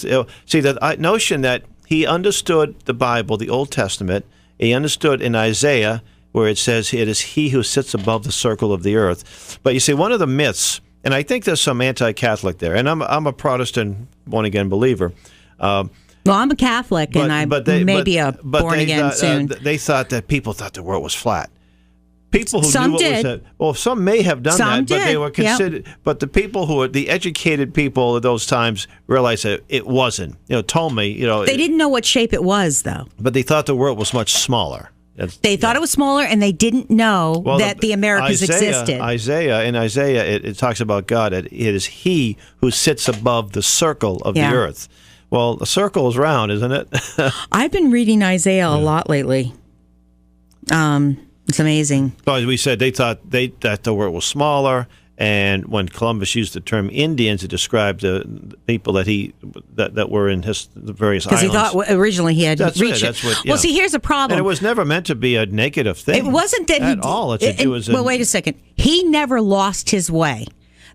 See, the notion that he understood the Bible, the Old Testament. He understood in Isaiah where it says, "It is He who sits above the circle of the earth." But you see, one of the myths. And I think there's some anti-Catholic there. And I'm a Protestant born-again believer. Well, I'm a Catholic, and I may be a born-again soon. They thought that people thought the world was flat. People who some knew did. What was some may have done some that, did. But they were considered. Yep. But the people who were the educated people at those times realized that it wasn't. Told me. They didn't know what shape it was, though. But they thought the world was much smaller. They thought it was smaller, and they didn't know that the Americas existed. In Isaiah, it talks about God. It is He who sits above the circle of the earth. Well, the circle is round, isn't it? I've been reading Isaiah a lot lately. It's amazing. Well, as we said, they thought that the world was smaller. And when Columbus used the term Indians to describe the people that were in the various islands. Because he thought originally he had reached it. Well, see, here's a problem. And it was never meant to be a negative thing. It wasn't that at all. Well, wait a second. He never lost his way.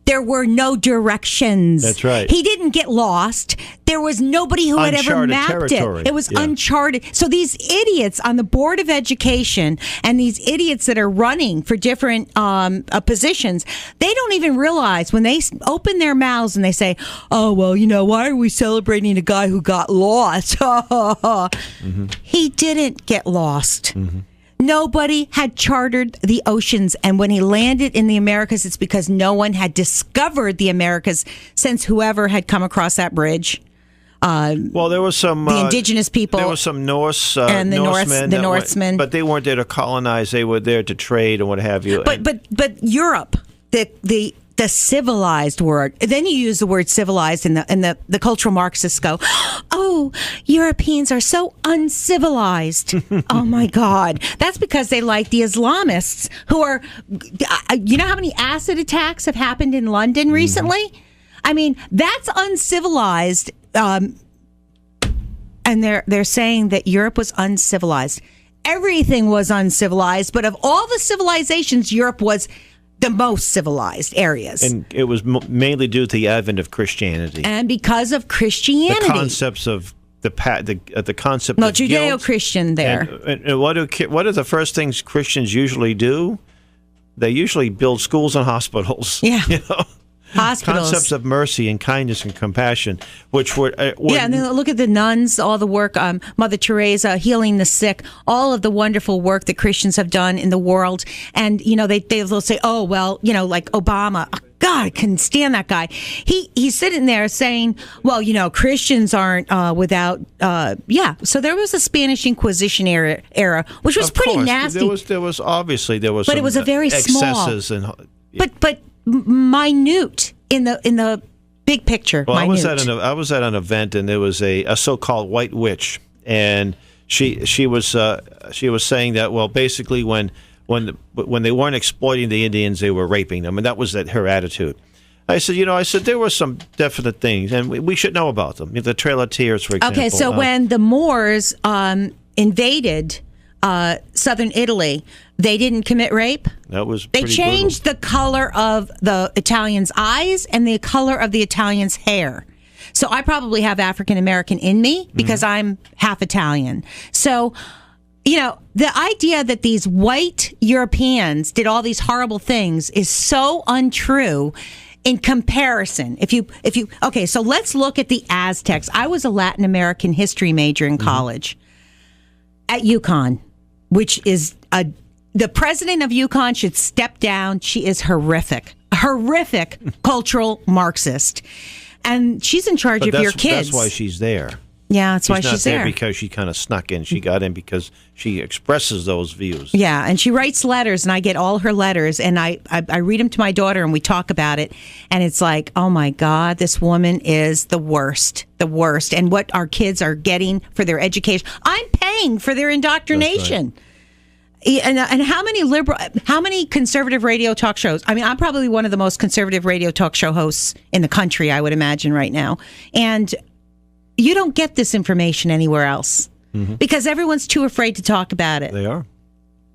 There were no directions. That's right. He didn't get lost. There was nobody who had ever mapped territory. it. It was uncharted. So these idiots on the Board of Education and these idiots that are running for different positions, they don't even realize when they open their mouths and they say, "Oh, well, why are we celebrating a guy who got lost?" Mm-hmm. He didn't get lost. Mm-hmm. Nobody had chartered the oceans, and when he landed in the Americas, it's because no one had discovered the Americas since whoever had come across that bridge. Well, there was some the indigenous people. There was some Norse and the Norsemen, but they weren't there to colonize. They were there to trade and what have you. But Europe, the civilized word. Then you use the word civilized, and the cultural Marxists go, "Oh, Europeans are so uncivilized." Oh my God, that's because they like the Islamists who are. You know how many acid attacks have happened in London recently? I mean, that's uncivilized. And they're saying that Europe was uncivilized. Everything was uncivilized, but of all the civilizations, Europe was the most civilized areas. And it was mainly due to the advent of Christianity. And because of Christianity. The concepts of the concept of Judeo-Christian there. And what are the first things Christians usually do? They usually build schools and hospitals. Yeah. Hospitals. Concepts of mercy and kindness and compassion, which were and then look at the nuns, all the work, Mother Teresa, healing the sick, all of the wonderful work that Christians have done in the world. And, they'll say, oh, well, like Obama. Oh, God, I couldn't stand that guy. He's sitting there saying, well, Christians aren't without, So there was a Spanish Inquisition era, which was pretty nasty. There was obviously but it was a very excesses small, but minute in the big picture. Well, minute. I was at an event, and there was a so-called white witch, and she was saying that, well, basically when they weren't exploiting the Indians, they were raping them, and that was her attitude. I said, there were some definite things, and we should know about them. The Trail of Tears, for example. Okay, so when the Moors invaded southern Italy, they didn't commit rape. That was they changed brutal. The color of the Italians' eyes and the color of the Italians' hair. So I probably have African American in me because I'm half Italian. So, the idea that these white Europeans did all these horrible things is so untrue. In comparison, okay, so let's look at the Aztecs. I was a Latin American history major in college at UConn, which is the president of UConn should step down. She is horrific cultural Marxist, and she's in charge of your kids. That's why she's there. Yeah, that's why she's she's not there there. because she kind of snuck in. She got in because she expresses those views. Yeah, and she writes letters, and I get all her letters, and I read them to my daughter, and we talk about it, and it's like, oh my God, this woman is the worst, and what our kids are getting for their education. I'm paying for their indoctrination. And how many conservative radio talk shows? I mean, I'm probably one of the most conservative radio talk show hosts in the country, I would imagine, right now. And you don't get this information anywhere else because everyone's too afraid to talk about it. They are.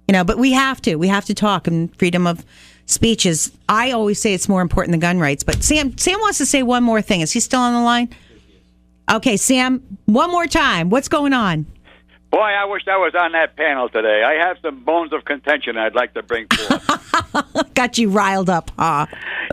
But we have to talk, and freedom of speech is, I always say it's more important than gun rights. But Sam wants to say one more thing. Is he still on the line? Okay, Sam, one more time. What's going on? Boy, I wish I was on that panel today. I have some bones of contention I'd like to bring forth. Got you riled up, huh?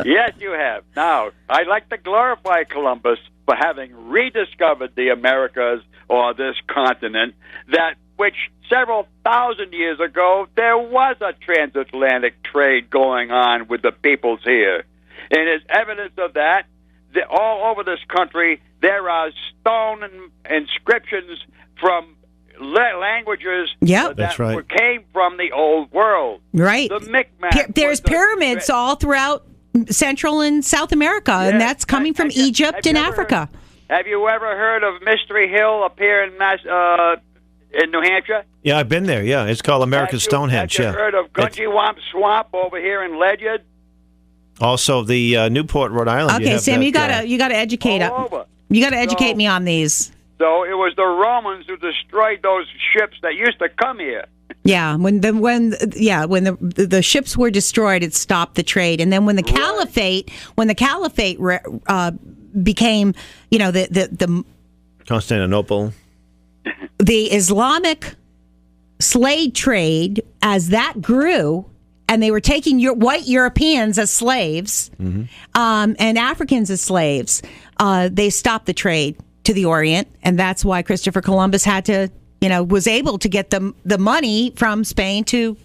Yes, you have. Now, I'd like to glorify Columbus for having rediscovered the Americas, or this continent, that which several thousand years ago there was a transatlantic trade going on with the peoples here. And as evidence of that, all over this country, there are stone inscriptions from languages That's right. came from the old world. Right. The Micmac. There's pyramids all throughout Central and South America, and that's coming from Egypt and Africa. Have you ever heard of Mystery Hill up here in New Hampshire? Yeah, I've been there. Yeah, it's called American Stonehenge. Have you heard of Gunjewamp Swamp over here in Ledyard? Also, the Newport, Rhode Island. Okay, Sam, you gotta educate You got to educate me on these. So it was the Romans who destroyed those ships that used to come here. Yeah, when the ships were destroyed, it stopped the trade, and then when the caliphate became, the Constantinople, the Islamic slave trade, as that grew, and they were taking white Europeans as slaves, and Africans as slaves, they stopped the trade to the Orient, and that's why Christopher Columbus had to, was able to get the money from Spain to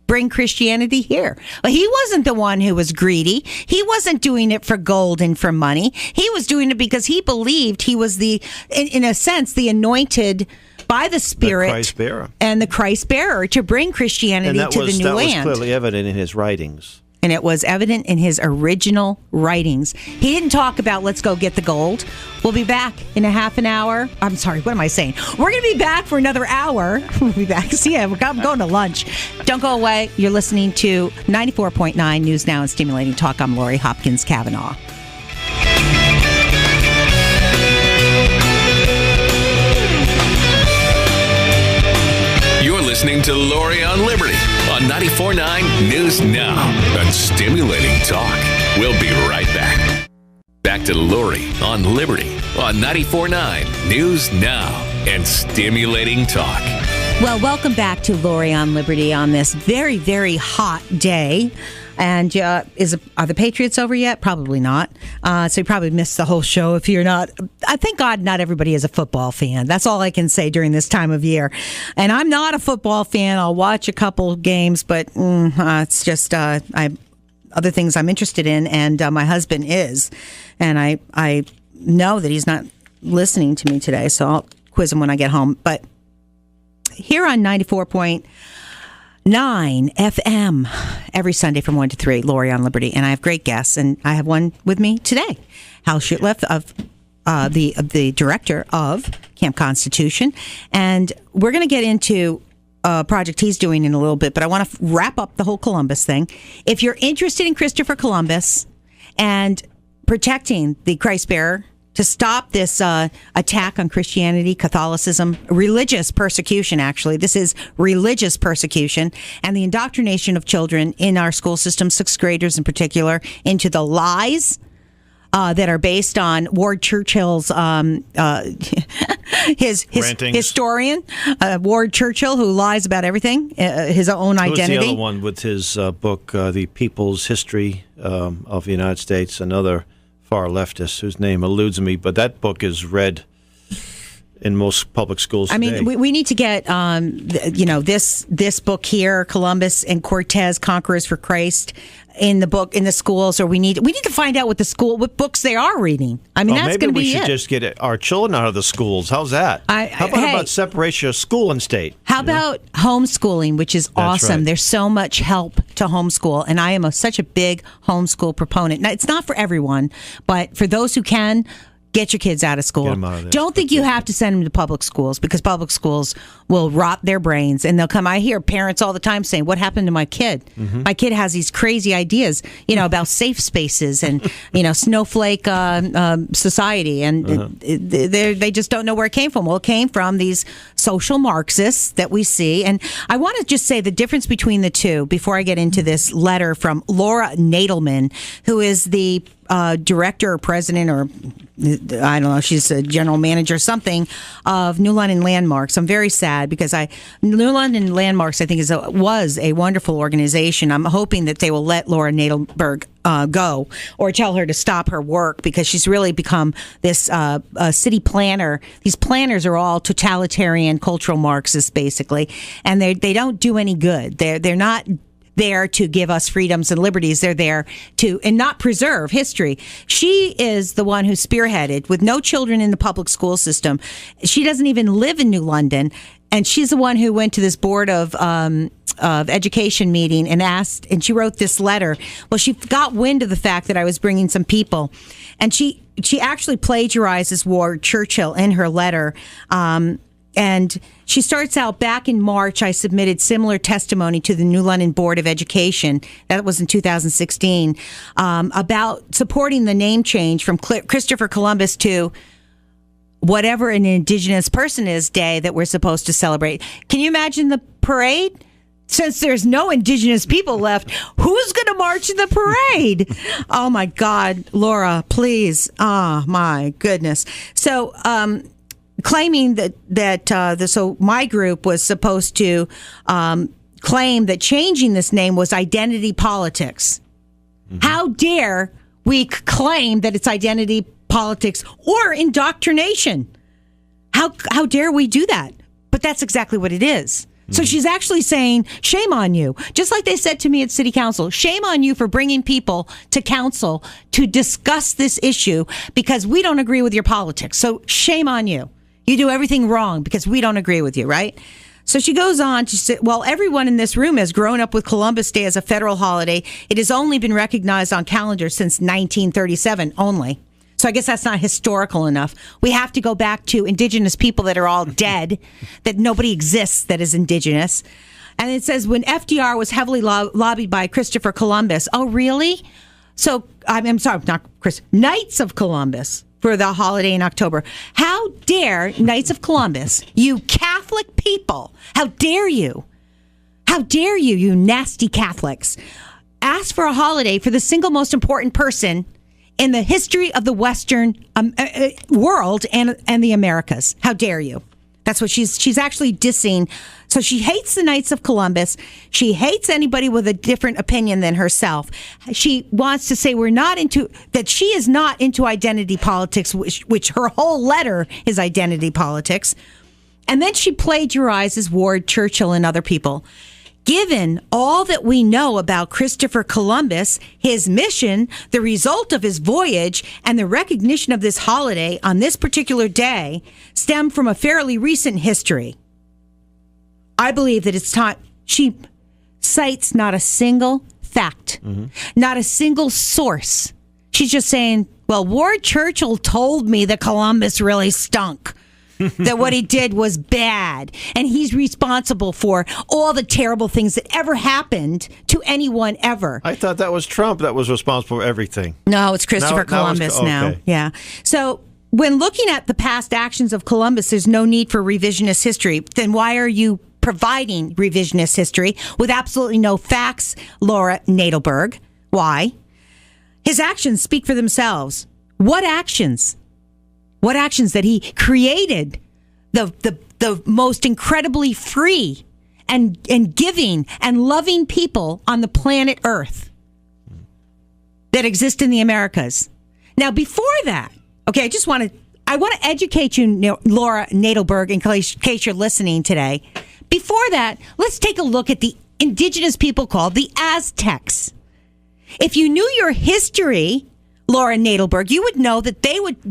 bring Christianity here. But he wasn't the one who was greedy. He wasn't doing it for gold and for money. He was doing it because he believed he was in a sense, the anointed by the Spirit, the Christ bearer, and the Christ bearer to bring Christianity to the new land. That was clearly evident in his writings. And it was evident in his original writings. He didn't talk about, let's go get the gold. We'll be back in a half an hour. I'm sorry, what am I saying? We're going to be back for another hour. We'll be back. See, I'm going to lunch. Don't go away. You're listening to 94.9 News Now and Stimulating Talk. I'm Lori Hopkins-Cavanaugh. You're listening to Lori on Liberty on 94.9 News Now and Stimulating Talk. We'll be right back. Back to Lori on Liberty on 94.9 News Now and Stimulating Talk. Well, welcome back to Lori on Liberty on this very, very hot day. And are the Patriots over yet? Probably not. So you probably missed the whole show if you're not. I thank God not everybody is a football fan. That's all I can say during this time of year. And I'm not a football fan. I'll watch a couple games, but it's just other things I'm interested in, and my husband is. And I know that he's not listening to me today, so I'll quiz him when I get home. But here on 94.9 FM every Sunday from 1 to 3, Lori on Liberty, and I have great guests, and I have one with me today, Hal Shurtleff of the director of Camp Constitution, and we're going to get into a project he's doing in a little bit, but I want to wrap up the whole Columbus thing. If you're interested in Christopher Columbus and protecting the Christ bearer, to stop this attack on Christianity, Catholicism, religious persecution, actually. This is religious persecution and the indoctrination of children in our school system, sixth graders in particular, into the lies that are based on Ward Churchill's, his historian, Ward Churchill, who lies about everything, his own identity. Who's the other one with his book, The People's History of the United States, another far leftist whose name eludes me, but that book is read in most public schools today. I mean, we need to get, this book here, Columbus and Cortez, Conquerors for Christ, in the schools, or we need to find out what books they are reading. I mean, that's going to be maybe we it. should just get our children out of the schools. How's that? How about separation of school and state? How about homeschooling, which is awesome. right. There's so much help to homeschool, and I am such a big homeschool proponent. Now, it's not for everyone, but for those who can, get your kids out of school. Get them out of there. Don't think you have to send them to public schools, because public schools will rot their brains, and they'll come. I hear parents all the time saying, "What happened to my kid? Mm-hmm. My kid has these crazy ideas, about safe spaces and snowflake society, and they just don't know where it came from." Well, it came from these social Marxists that we see, and I want to just say the difference between the two before I get into this letter from Laura Nadelman, who is the director or president, or I don't know, she's a general manager or something, of New London Landmarks. I'm very sad because New London Landmarks, I think, was a wonderful organization. I'm hoping that they will let Laura Nadelberg go, or tell her to stop her work, because she's really become this city planner. These planners are all totalitarian cultural Marxists, basically, and they don't do any good. They're not there to give us freedoms and liberties. They're there to and not preserve history. She is the one who spearheaded, with no children in the public school system. She doesn't even live in New London, and she's the one who went to this board of education meeting and asked, and she wrote this letter. Well, she got wind of the fact that I was bringing some people, and she actually plagiarizes Ward Churchill in her letter. And she starts out, back in March, I submitted similar testimony to the New London Board of Education. That was in 2016, about supporting the name change from Christopher Columbus to whatever an Indigenous Person is Day that we're supposed to celebrate. Can you imagine the parade? Since there's no Indigenous people left, who's going to march in the parade? Oh, my God, Laura, please. Oh, my goodness. So, claiming so my group was supposed to claim that changing this name was identity politics. Mm-hmm. How dare we claim that it's identity politics or indoctrination? How dare we do that? But that's exactly what it is. So she's actually saying, shame on you. Just like they said to me at City Council, shame on you for bringing people to council to discuss this issue because we don't agree with your politics. So shame on you. You do everything wrong because we don't agree with you, right? So she goes on to say, well, everyone in this room has grown up with Columbus Day as a federal holiday. It has only been recognized on calendars since 1937 only. So I guess that's not historical enough. We have to go back to indigenous people that are all dead, that nobody exists that is indigenous. And it says, when FDR was heavily lobbied by Christopher Columbus. Oh, really? So, I'm sorry, not Chris, Knights of Columbus for the holiday in October. How dare Knights of Columbus, you Catholic people, how dare you? How dare you, you nasty Catholics, ask for a holiday for the single most important person in the history of the Western world and the Americas. How dare you? That's what she's actually dissing. So she hates the Knights of Columbus. She hates anybody with a different opinion than herself. She wants to say that she is not into identity politics, which her whole letter is identity politics. And then she plagiarizes Ward Churchill and other people. Given all that we know about Christopher Columbus, his mission, the result of his voyage, and the recognition of this holiday on this particular day stem from a fairly recent history. I believe that it's time. She cites not a single fact, not a single source. She's just saying, well, Ward Churchill told me that Columbus really stunk. That what he did was bad, and he's responsible for all the terrible things that ever happened to anyone ever. I thought that was Trump that was responsible for everything. No, it's Christopher Columbus now. Okay. Yeah. So when looking at the past actions of Columbus, there's no need for revisionist history. Then why are you providing revisionist history with absolutely no facts, Laura Nadelberg? Why? His actions speak for themselves. What actions? What actions that he created the most incredibly free and giving and loving people on the planet Earth that exist in the Americas. Now, before that, okay, I want to educate you, Laura Nadelberg, in case you're listening today. Before that, let's take a look at the indigenous people called the Aztecs. If you knew your history, Laura Nadelberg, you would know that they would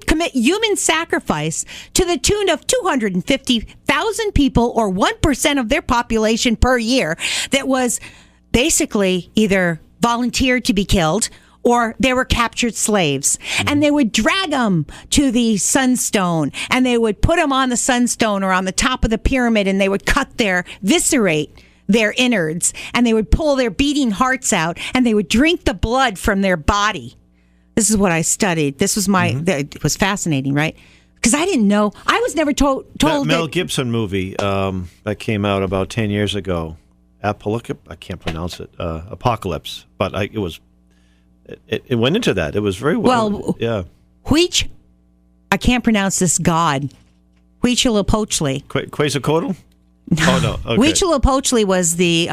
commit human sacrifice to the tune of 250,000 people, or 1% of their population per year, that was basically either volunteered to be killed or they were captured slaves. And they would drag them to the sunstone, and they would put them on the sunstone or on the top of the pyramid, and they would viscerate their innards, and they would pull their beating hearts out, and they would drink the blood from their body. This is what I studied. This was it was fascinating, right? Because I didn't know. I was never told Mel Gibson movie that came out about 10 years ago. I can't pronounce it. Apocalypse. But it went into that. It was very well. Yeah. I can't pronounce this god. Huitzilopochtli. Quetzalcoatl? Oh, no. Okay. Huitzilopochtli was the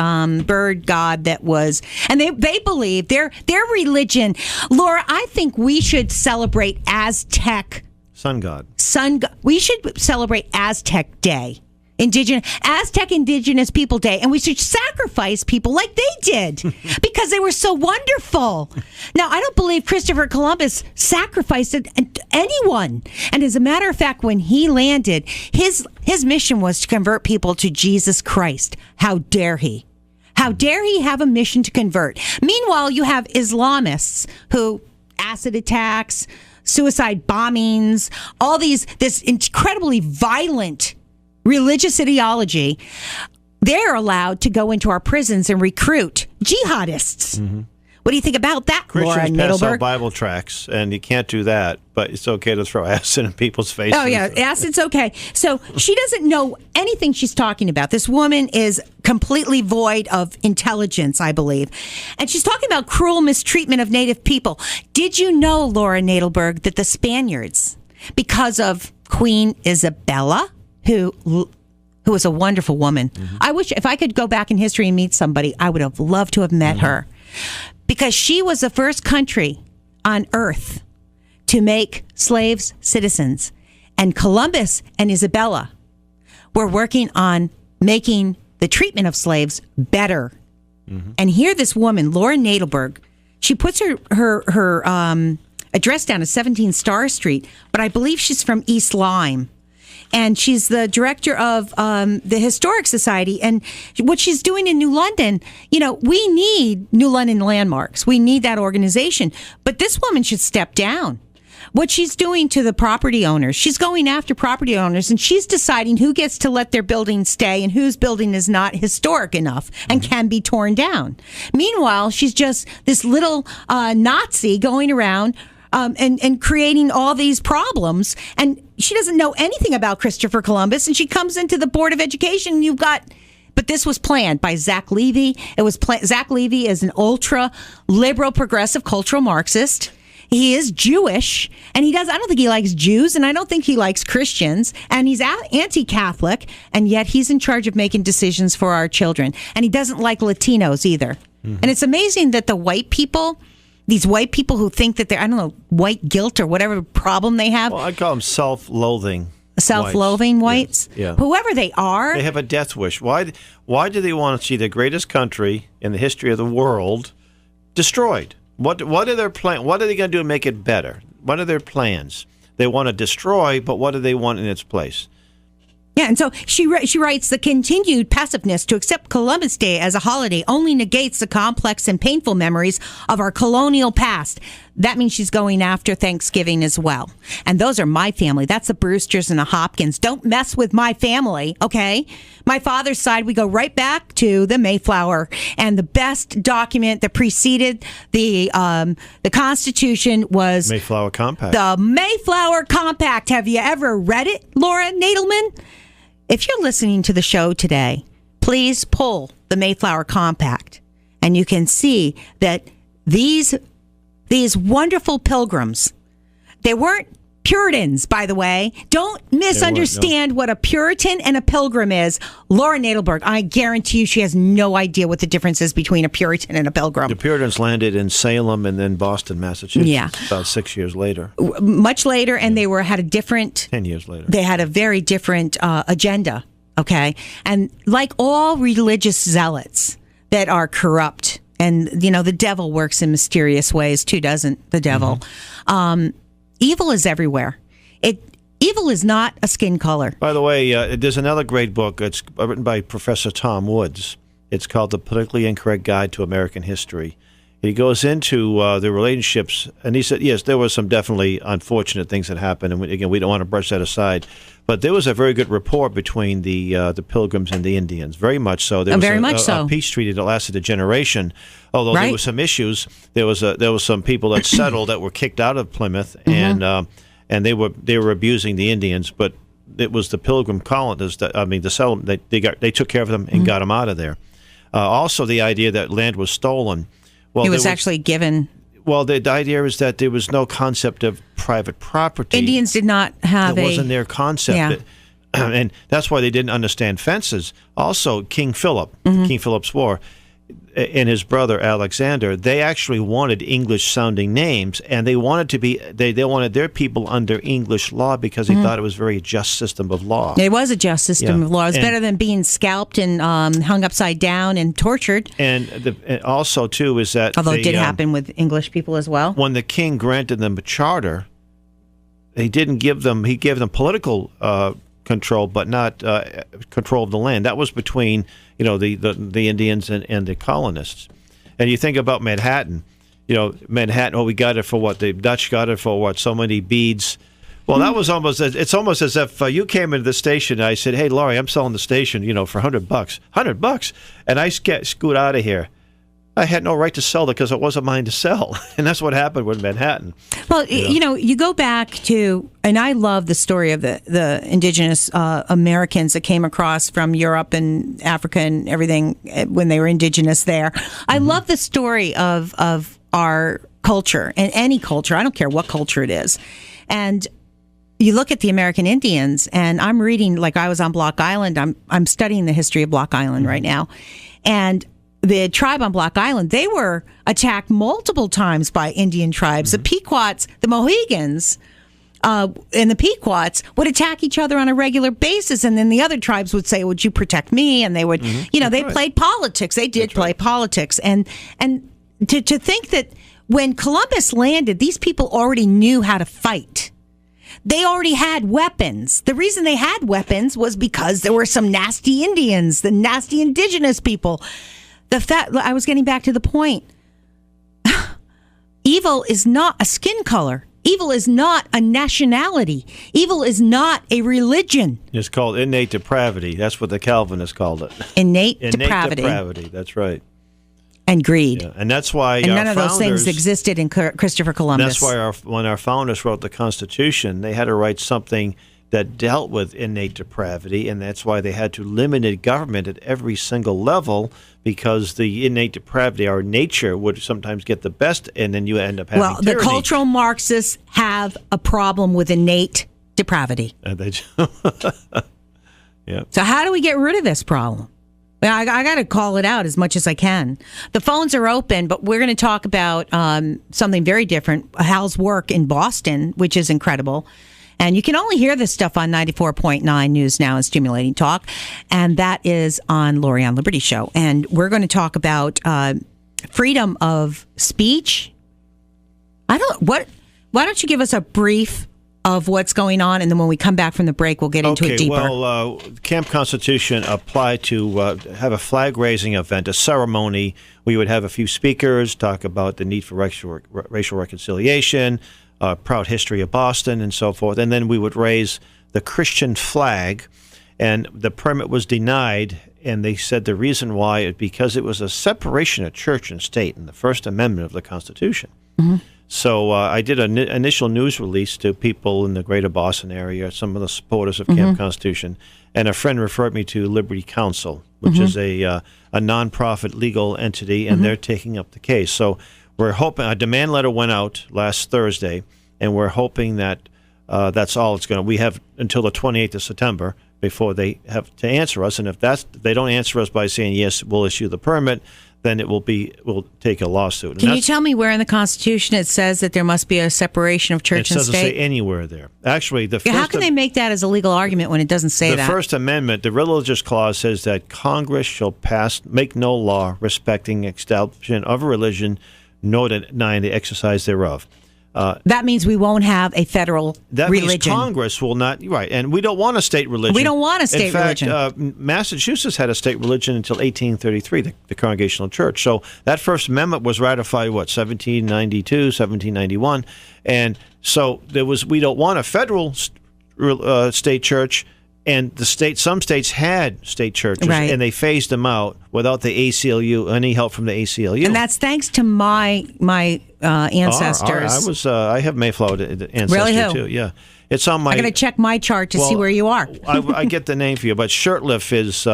bird god that was, and they believe their religion. Laura, I think we should celebrate Aztec sun god. We should celebrate Aztec Day, Aztec Indigenous People Day, and we should sacrifice people like they did because they were so wonderful. Now, I don't believe Christopher Columbus sacrificed anyone. And as a matter of fact, when he landed, his mission was to convert people to Jesus Christ. How dare he? How dare he have a mission to convert? Meanwhile, you have Islamists who acid attacks, suicide bombings, this incredibly violent religious ideology. They're allowed to go into our prisons and recruit jihadists. Mm-hmm. What do you think about that, Laura Christians Nadelberg? pass out Bible tracts, and you can't do that, but it's okay to throw acid in people's faces. Oh, yeah, acid's okay. So she doesn't know anything she's talking about. This woman is completely void of intelligence, I believe. And she's talking about cruel mistreatment of Native people. Did you know, Laura Nadelberg, that the Spaniards, because of Queen Isabella, who was a wonderful woman. Mm-hmm. I wish if I could go back in history and meet somebody, I would have loved to have met her, because she was the first country on earth to make slaves citizens. And Columbus and Isabella were working on making the treatment of slaves better. Mm-hmm. And here this woman, Laura Nadelberg, she puts her address down at 17 Star Street, but I believe she's from East Lyme. And she's the director of the Historic Society. And what she's doing in New London, we need New London Landmarks. We need that organization. But this woman should step down. What she's doing to the property owners, she's going after property owners, and she's deciding who gets to let their building stay and whose building is not historic enough and can be torn down. Meanwhile, she's just this little Nazi going around and creating all these problems. And she doesn't know anything about Christopher Columbus. And she comes into the Board of Education, and but this was planned by Zach Levy. Zach Levy is an ultra liberal, progressive, cultural Marxist. He is Jewish, and I don't think he likes Jews, and I don't think he likes Christians, and he's anti-Catholic, and yet he's in charge of making decisions for our children. And he doesn't like Latinos either. Mm-hmm. And it's amazing that these white people who think that they're, white guilt or whatever problem they have. Well, I call them self-loathing. Self-loathing whites? Yeah. Whoever they are. They have a death wish. Why do they want to see the greatest country in the history of the world destroyed? What are their plans? What are they going to do to make it better? What are their plans? They want to destroy, but what do they want in its place? Yeah, and so she writes, the continued passiveness to accept Columbus Day as a holiday only negates the complex and painful memories of our colonial past. That means she's going after Thanksgiving as well. And those are my family. That's the Brewsters and the Hopkins. Don't mess with my family, okay? My father's side, we go right back to the Mayflower. And the best document that preceded the Constitution was... Mayflower Compact. The Mayflower Compact. Have you ever read it, Laura Nadelman? If you're listening to the show today, please pull the Mayflower Compact, and you can see that these wonderful pilgrims, they weren't Puritans, by the way. Don't misunderstand what a Puritan and a Pilgrim is. Laura Nadelberg, I guarantee you she has no idea what the difference is between a Puritan and a Pilgrim. The Puritans landed in Salem and then Boston, Massachusetts. Yeah. About 6 years later. Much later, and they had a different... 10 years later. They had a very different agenda, okay? And like all religious zealots that are corrupt, and, the devil works in mysterious ways, too, doesn't the devil? Evil is everywhere. Evil is not a skin color. By the way, there's another great book. It's written by Professor Tom Woods. It's called The Politically Incorrect Guide to American History. He goes into the relationships, and he said, yes, there were some definitely unfortunate things that happened, and again, we don't want to brush that aside. But there was a very good rapport between the Pilgrims and the Indians, very much so. There was a peace treaty that lasted a generation. Although there were some issues, there was some people that settled that were kicked out of Plymouth, and they were abusing the Indians. But it was the Pilgrim colonists the settlement. They took care of them and got them out of there. Also, the idea that land was stolen. Well, it was actually given. Well, the idea is that there was no concept of private property. Indians did not have It wasn't their concept. Yeah. And that's why they didn't understand fences. Also, King Philip's War, and his brother Alexander, they actually wanted English-sounding names, and they wanted to be they wanted their people under English law because they thought it was a very just system of law. It was a just system of law. It was better than being scalped and hung upside down and tortured. And also, too, is that although it did happen with English people as well. When the king granted them a charter, he gave them political control, but not control of the land. That was between the Indians and the colonists. And you think about Manhattan. Manhattan. Oh, we got it for what? The Dutch got it for what? So many beads. Well, that was it's almost as if you came into the station and I said, "Hey, Laurie, I'm selling the station, for $100. $100, and I scoot out of here." I had no right to sell it because it wasn't mine to sell. And that's what happened with Manhattan. Well, you go back to, and I love the story of the indigenous Americans that came across from Europe and Africa and everything when they were indigenous there. I love the story of our culture, and any culture. I don't care what culture it is. And you look at the American Indians, and I'm reading, like I was on Block Island. I'm studying the history of Block Island right now. And the tribe on Block Island, they were attacked multiple times by Indian tribes. The Pequots, the Mohegans, and the Pequots would attack each other on a regular basis, and then the other tribes would say, "Would you protect me?" And they would, they played politics. They did play politics, and to think that when Columbus landed, these people already knew how to fight. They already had weapons. The reason they had weapons was because there were some nasty Indians, the nasty indigenous people. The fact, I was getting back to the point. Evil is not a skin color. Evil is not a nationality. Evil is not a religion. It's called innate depravity. That's what the Calvinists called it. Innate depravity. That's right. And greed. Yeah. And that's why none of those things existed in Christopher Columbus. That's why when our founders wrote the Constitution, they had to write something that dealt with innate depravity, and that's why they had to limit government at every single level, because the innate depravity, our nature, would sometimes get the best, and then you end up having tyranny. The cultural Marxists have a problem with innate depravity. Yeah. So how do we get rid of this problem? I got to call it out as much as I can. The phones are open, but we're going to talk about something very different, Hal's work in Boston, which is incredible. And you can only hear this stuff on 94.9 News Now and Stimulating Talk. And that is on Lori on Liberty Show. And we're going to talk about freedom of speech. Why don't you give us a brief of what's going on, and then when we come back from the break, we'll get into it deeper. Well, Camp Constitution applied to have a flag-raising event, a ceremony. We would have a few speakers talk about the need for racial reconciliation, proud history of Boston, and so forth. And then we would raise the Christian flag, and the permit was denied, and they said the reason why is because it was a separation of church and state in the First Amendment of the Constitution. Mm-hmm. So I did an initial news release to people in the greater Boston area, some of the supporters of Camp Constitution, and a friend referred me to Liberty Counsel, which is a nonprofit legal entity, and they're taking up the case. So we're hoping, a demand letter went out last Thursday, and we're hoping that That's all it's going to. We have until the 28th of September before they have to answer us. And if they don't answer us by saying, yes, we'll issue the permit, then we'll take a lawsuit. Can you tell me where in the Constitution it says that there must be a separation of church and state? It doesn't say anywhere there. Actually, how can they make that as a legal argument when it doesn't say that? The First Amendment, the religious clause, says that Congress shall make no law respecting establishment of a religion, nor denying the exercise thereof. That means we won't have a federal religion. Means Congress will not, right, and we don't want a state religion. We don't want a state religion. In fact, Massachusetts had a state religion until 1833, the Congregational Church. So that First Amendment was ratified, 1792, 1791, and so we don't want a federal state church. And some states had state churches, right, and they phased them out without the ACLU, any help from the ACLU. And that's thanks to my ancestors. I have Mayflower ancestry really? Who? too. Yeah, it's on my. I'm going to check my chart to see where you are. I get the name for you, but Shurtleff is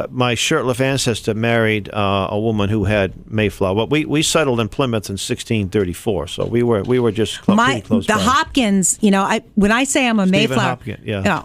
my Shurtleff ancestor married a woman who had Mayflower. But we settled in Plymouth in 1634, so we were just pretty close. The by. Hopkins, when I say I'm a Stephen Mayflower, Hopkins, yeah.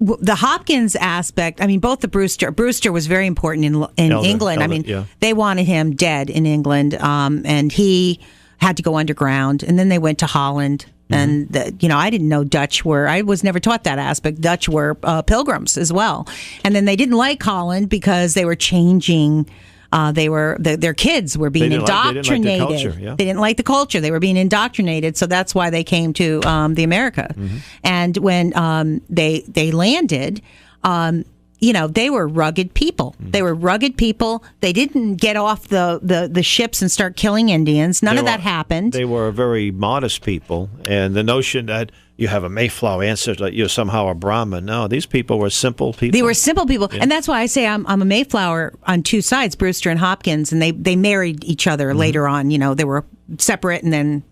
The Hopkins aspect, both the Brewster was very important in England. Yeah. They wanted him dead in England, and he had to go underground, and then they went to Holland. And, I didn't know I was never taught that aspect. Dutch were pilgrims as well. And then they didn't like Holland because they were changing. Their kids were being indoctrinated. They didn't like the culture. They were being indoctrinated. So that's why they came to the America. Mm-hmm. And when they landed, they were rugged people. Mm-hmm. They were rugged people. They didn't get off the ships and start killing Indians. None of that happened. They were very modest people. And the notion that you have a Mayflower ancestor, that you're somehow a Brahmin. No, these people were simple people. They were simple people. Yeah. And that's why I say I'm a Mayflower on two sides, Brewster and Hopkins. And they married each other later on. They were separate. And then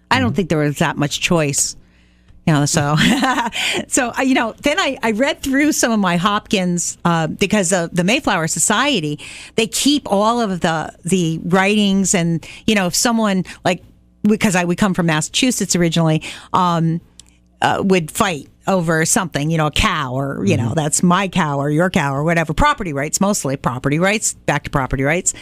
I don't think there was that much choice. Then I read through some of my Hopkins because of the Mayflower Society. They keep all of the writings, and if someone because we come from Massachusetts originally, would fight over something, a cow, or that's my cow or your cow or whatever. Property rights, mostly property rights. Back to property rights.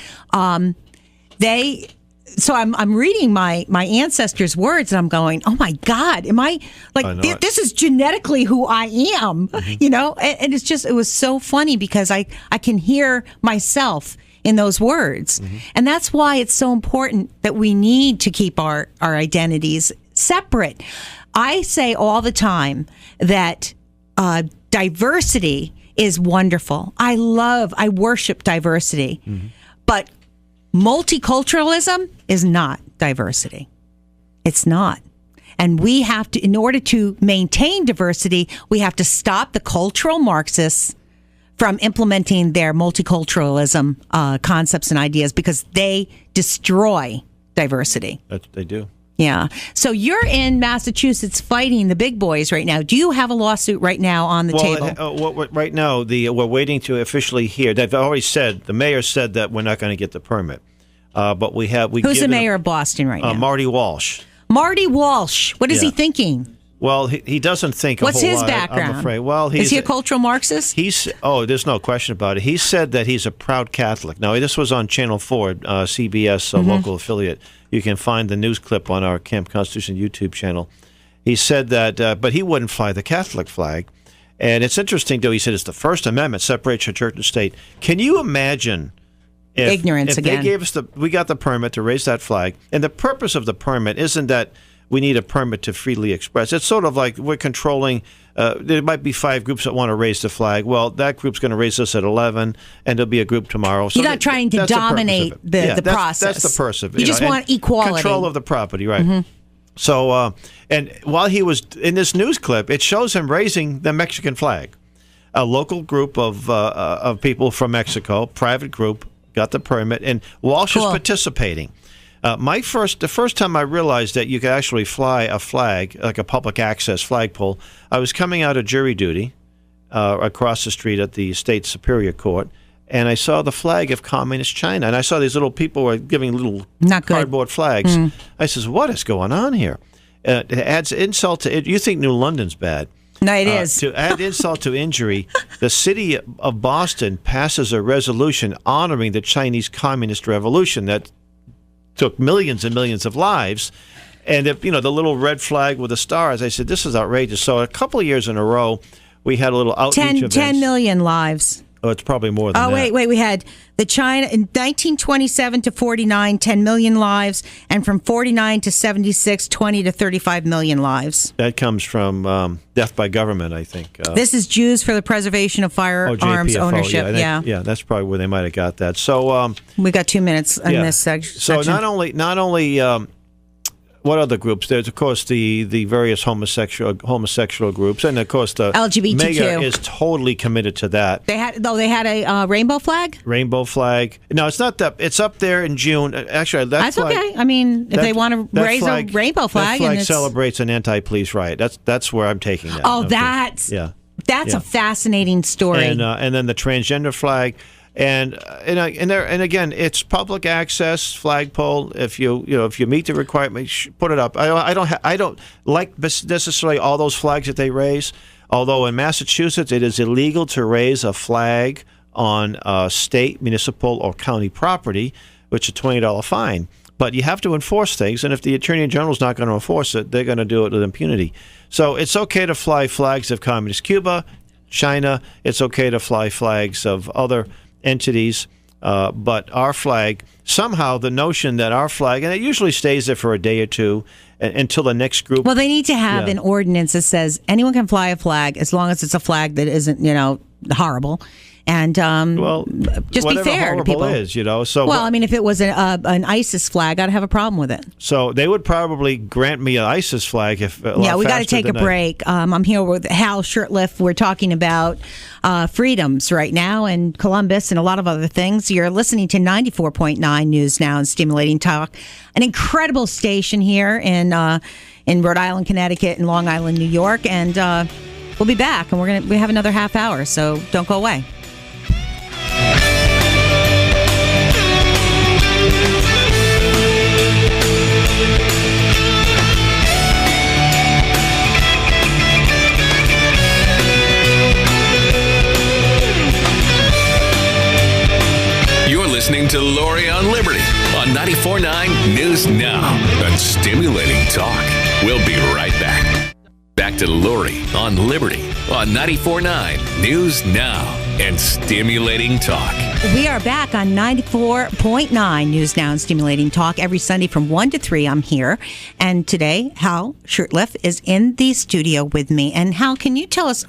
So I'm reading my ancestors' words, and I'm going, oh my God, am I this is genetically who I am, And it was so funny because I can hear myself in those words, and that's why it's so important that we need to keep our identities separate. I say all the time that diversity is wonderful. I worship diversity, but multiculturalism is not diversity. It's not. And we have to, in order to maintain diversity, we have to stop the cultural Marxists from implementing their multiculturalism concepts and ideas, because they destroy diversity. They do. Yeah. So you're in Massachusetts fighting the big boys right now. Do you have a lawsuit right now on the table? Right now, we're waiting to officially hear. They've already said, the mayor said that we're not going to get the permit. But who's the mayor of Boston right now? Marty Walsh. Marty Walsh. What is he thinking? Well, he doesn't think a whole lot. What's his background? I'm afraid. Well, is he a cultural Marxist? There's no question about it. He said that he's a proud Catholic. Now, this was on Channel 4, CBS, local affiliate. You can find the news clip on our Camp Constitution YouTube channel. He said that, but he wouldn't fly the Catholic flag. And it's interesting, though. He said it's the First Amendment, separates your church and state. Can you imagine ignorance again? They gave us we got the permit to raise that flag, and the purpose of the permit isn't that we need a permit to freely express. It's sort of like we're controlling. There might be 5 groups that want to raise the flag. Well, that group's going to raise us at 11, and there'll be a group tomorrow. So you're not trying to dominate the process. That's the purpose of it. You just want equality. Control of the property, right. Mm-hmm. So, and while he was in this news clip, it shows him raising the Mexican flag. A local group of people from Mexico, private group, got the permit, and Walsh is participating. The first time I realized that you could actually fly a flag, like a public access flagpole, I was coming out of jury duty across the street at the state superior court, and I saw the flag of communist China, and I saw these little people were giving little cardboard flags. I says, what is going on here? it adds insult to it. You think New London's bad. No, it is. To add insult to injury, the city of Boston passes a resolution honoring the Chinese Communist Revolution that took millions and millions of lives. And, the little red flag with the stars, I said, this is outrageous. So a couple of years in a row, we had a little outreach event. 10 million lives. Oh, it's probably more than that. Oh, wait. We had the China in 1927 to 49, 10 million lives. And from 49 to 76, 20 to 35 million lives. That comes from death by government, I think. This is Jews for the Preservation of Firearms Ownership. Yeah, that's probably where they might have got that. So we got 2 minutes in this section. So not only what other groups? There's, of course, the various homosexual groups, and of course the LGBTQ MAGA is totally committed to that. They had a rainbow flag. Rainbow flag. No, it's not that. It's up there in June. Actually, that's flag, okay. I mean, if they want to raise a rainbow flag, that flag celebrates an anti-police riot. That's where I'm taking that. Oh, that's a fascinating story. And then the transgender flag. And again, it's public access flagpole. If you meet the requirements, put it up. I don't like necessarily all those flags that they raise. Although in Massachusetts, it is illegal to raise a flag on state, municipal, or county property, which is a $20 fine. But you have to enforce things, and if the Attorney General is not going to enforce it, they're going to do it with impunity. So it's okay to fly flags of Communist Cuba, China. It's okay to fly flags of other entities, but our flag, somehow the notion that our flag, and it usually stays there for a day or two until the next group. Well, they need to have an ordinance that says anyone can fly a flag as long as it's a flag that isn't, horrible. And just be fair to people. Is, so well, I mean, if it was an ISIS flag, I'd have a problem with it. So they would probably grant me an ISIS flag if. We got to take a break. I'm here with Hal Shurtleff. We're talking about freedoms right now and Columbus and a lot of other things. You're listening to 94.9 News Now and Stimulating Talk, an incredible station here in Rhode Island, Connecticut, and Long Island, New York, and we'll be back, and we have another half hour, so don't go away. You're listening to Lori on Liberty on 94.9 News Now and Stimulating Talk. We'll be right back. Back to Lori on Liberty on 94.9 News Now and Stimulating Talk. We are back on 94.9 News Now and Stimulating Talk every Sunday from 1 to 3. I'm here. And today, Hal Shurtleff is in the studio with me. And Hal, can you tell us,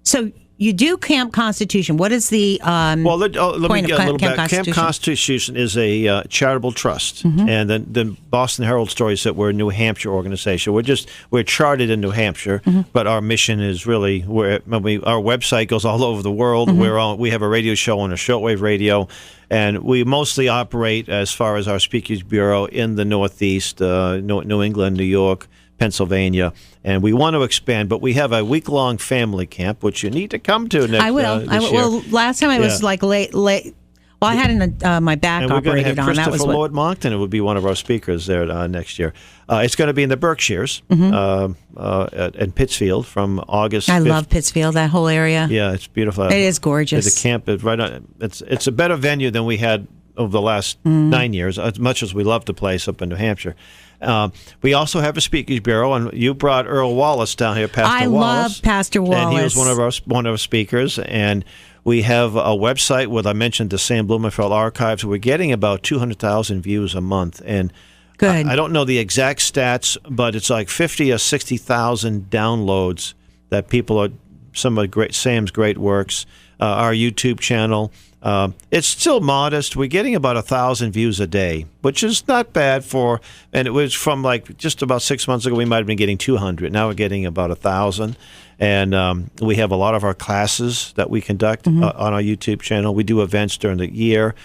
so you do Camp Constitution. What is the let me get a little back. Constitution? Camp Constitution is a charitable trust, and then Boston Herald stories that we're a New Hampshire organization. We're chartered in New Hampshire, but our mission is really our website goes all over the world. We have a radio show on a shortwave radio, and we mostly operate as far as our Speakers Bureau in the Northeast, New England, New York, Pennsylvania, and we want to expand, but we have a week-long family camp, which you need to come to next. I will. Well, last time I was like late. Well, I had my back operated on. That was Christopher Lord Monckton. It would be one of our speakers there next year. It's going to be in the Berkshires, in Pittsfield, from August. I love Pittsfield. That whole area. Yeah, it's beautiful. It is gorgeous. The camp is right on. It's a better venue than we had over the last 9 years. As much as we love the place up in New Hampshire. We also have a Speakers Bureau, and you brought Earl Wallace down here, Pastor Wallace. I love Pastor Wallace. And he was one of our speakers, and we have a website with, I mentioned, the Sam Blumenfeld Archives. We're getting about 200,000 views a month, and good. I don't know the exact stats, but it's like 50 or 60,000 downloads that people are, some of Sam's great works, our YouTube channel. It's still modest. We're getting about 1,000 views a day, which is not bad and it was from like just about 6 months ago, we might have been getting 200. Now we're getting about 1,000. And we have a lot of our classes that we conduct on our YouTube channel. We do events during the year.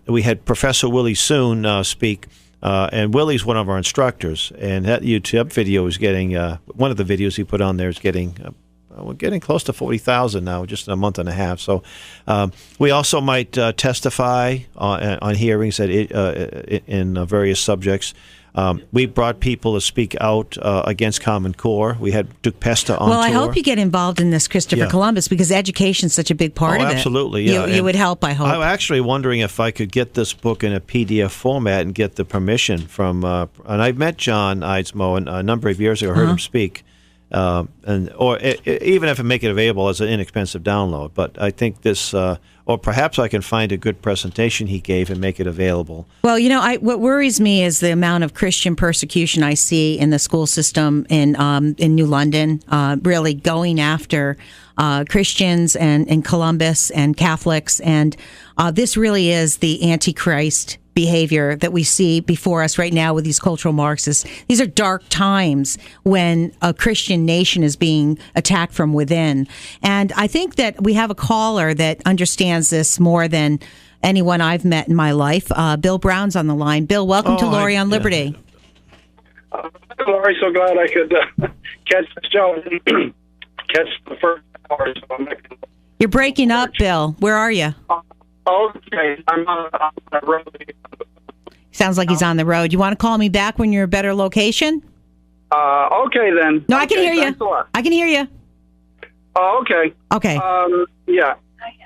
We had Professor Willie Soon speak, and Willie's one of our instructors. And that YouTube video is getting, one of the videos he put on there is getting we're getting close to 40,000 now, just in a month and a half. So we also might testify on hearings in various subjects. We brought people to speak out against Common Core. We had Duke Pesta on Well, tour. I hope you get involved in this Christopher Columbus, because education's such a big part of it. Absolutely, yeah. You would help, I hope. I'm actually wondering if I could get this book in a PDF format and get the permission from. And I met John Eidsmoe a number of years ago. Heard him speak, even if I make it available as an inexpensive download. But I think this, or perhaps I can find a good presentation he gave and make it available. Well, what worries me is the amount of Christian persecution I see in the school system in New London, really going after Christians and Columbus and Catholics, and this really is the Antichrist behavior that we see before us right now with these cultural Marxists. These are dark times when a Christian nation is being attacked from within. And I think that we have a caller that understands this more than anyone I've met in my life. Bill Brown's on the line. Bill, welcome to Laurie on Liberty. Laurie, so glad I could catch the show, catch the first hour. So You're breaking up, Bill. Where are you? Okay, I'm on the road. Sounds like he's on the road. You want to call me back when you're a better location? Okay, then. No, I can hear you. Thanks a lot. I can hear you. Oh, okay. Okay. Yeah.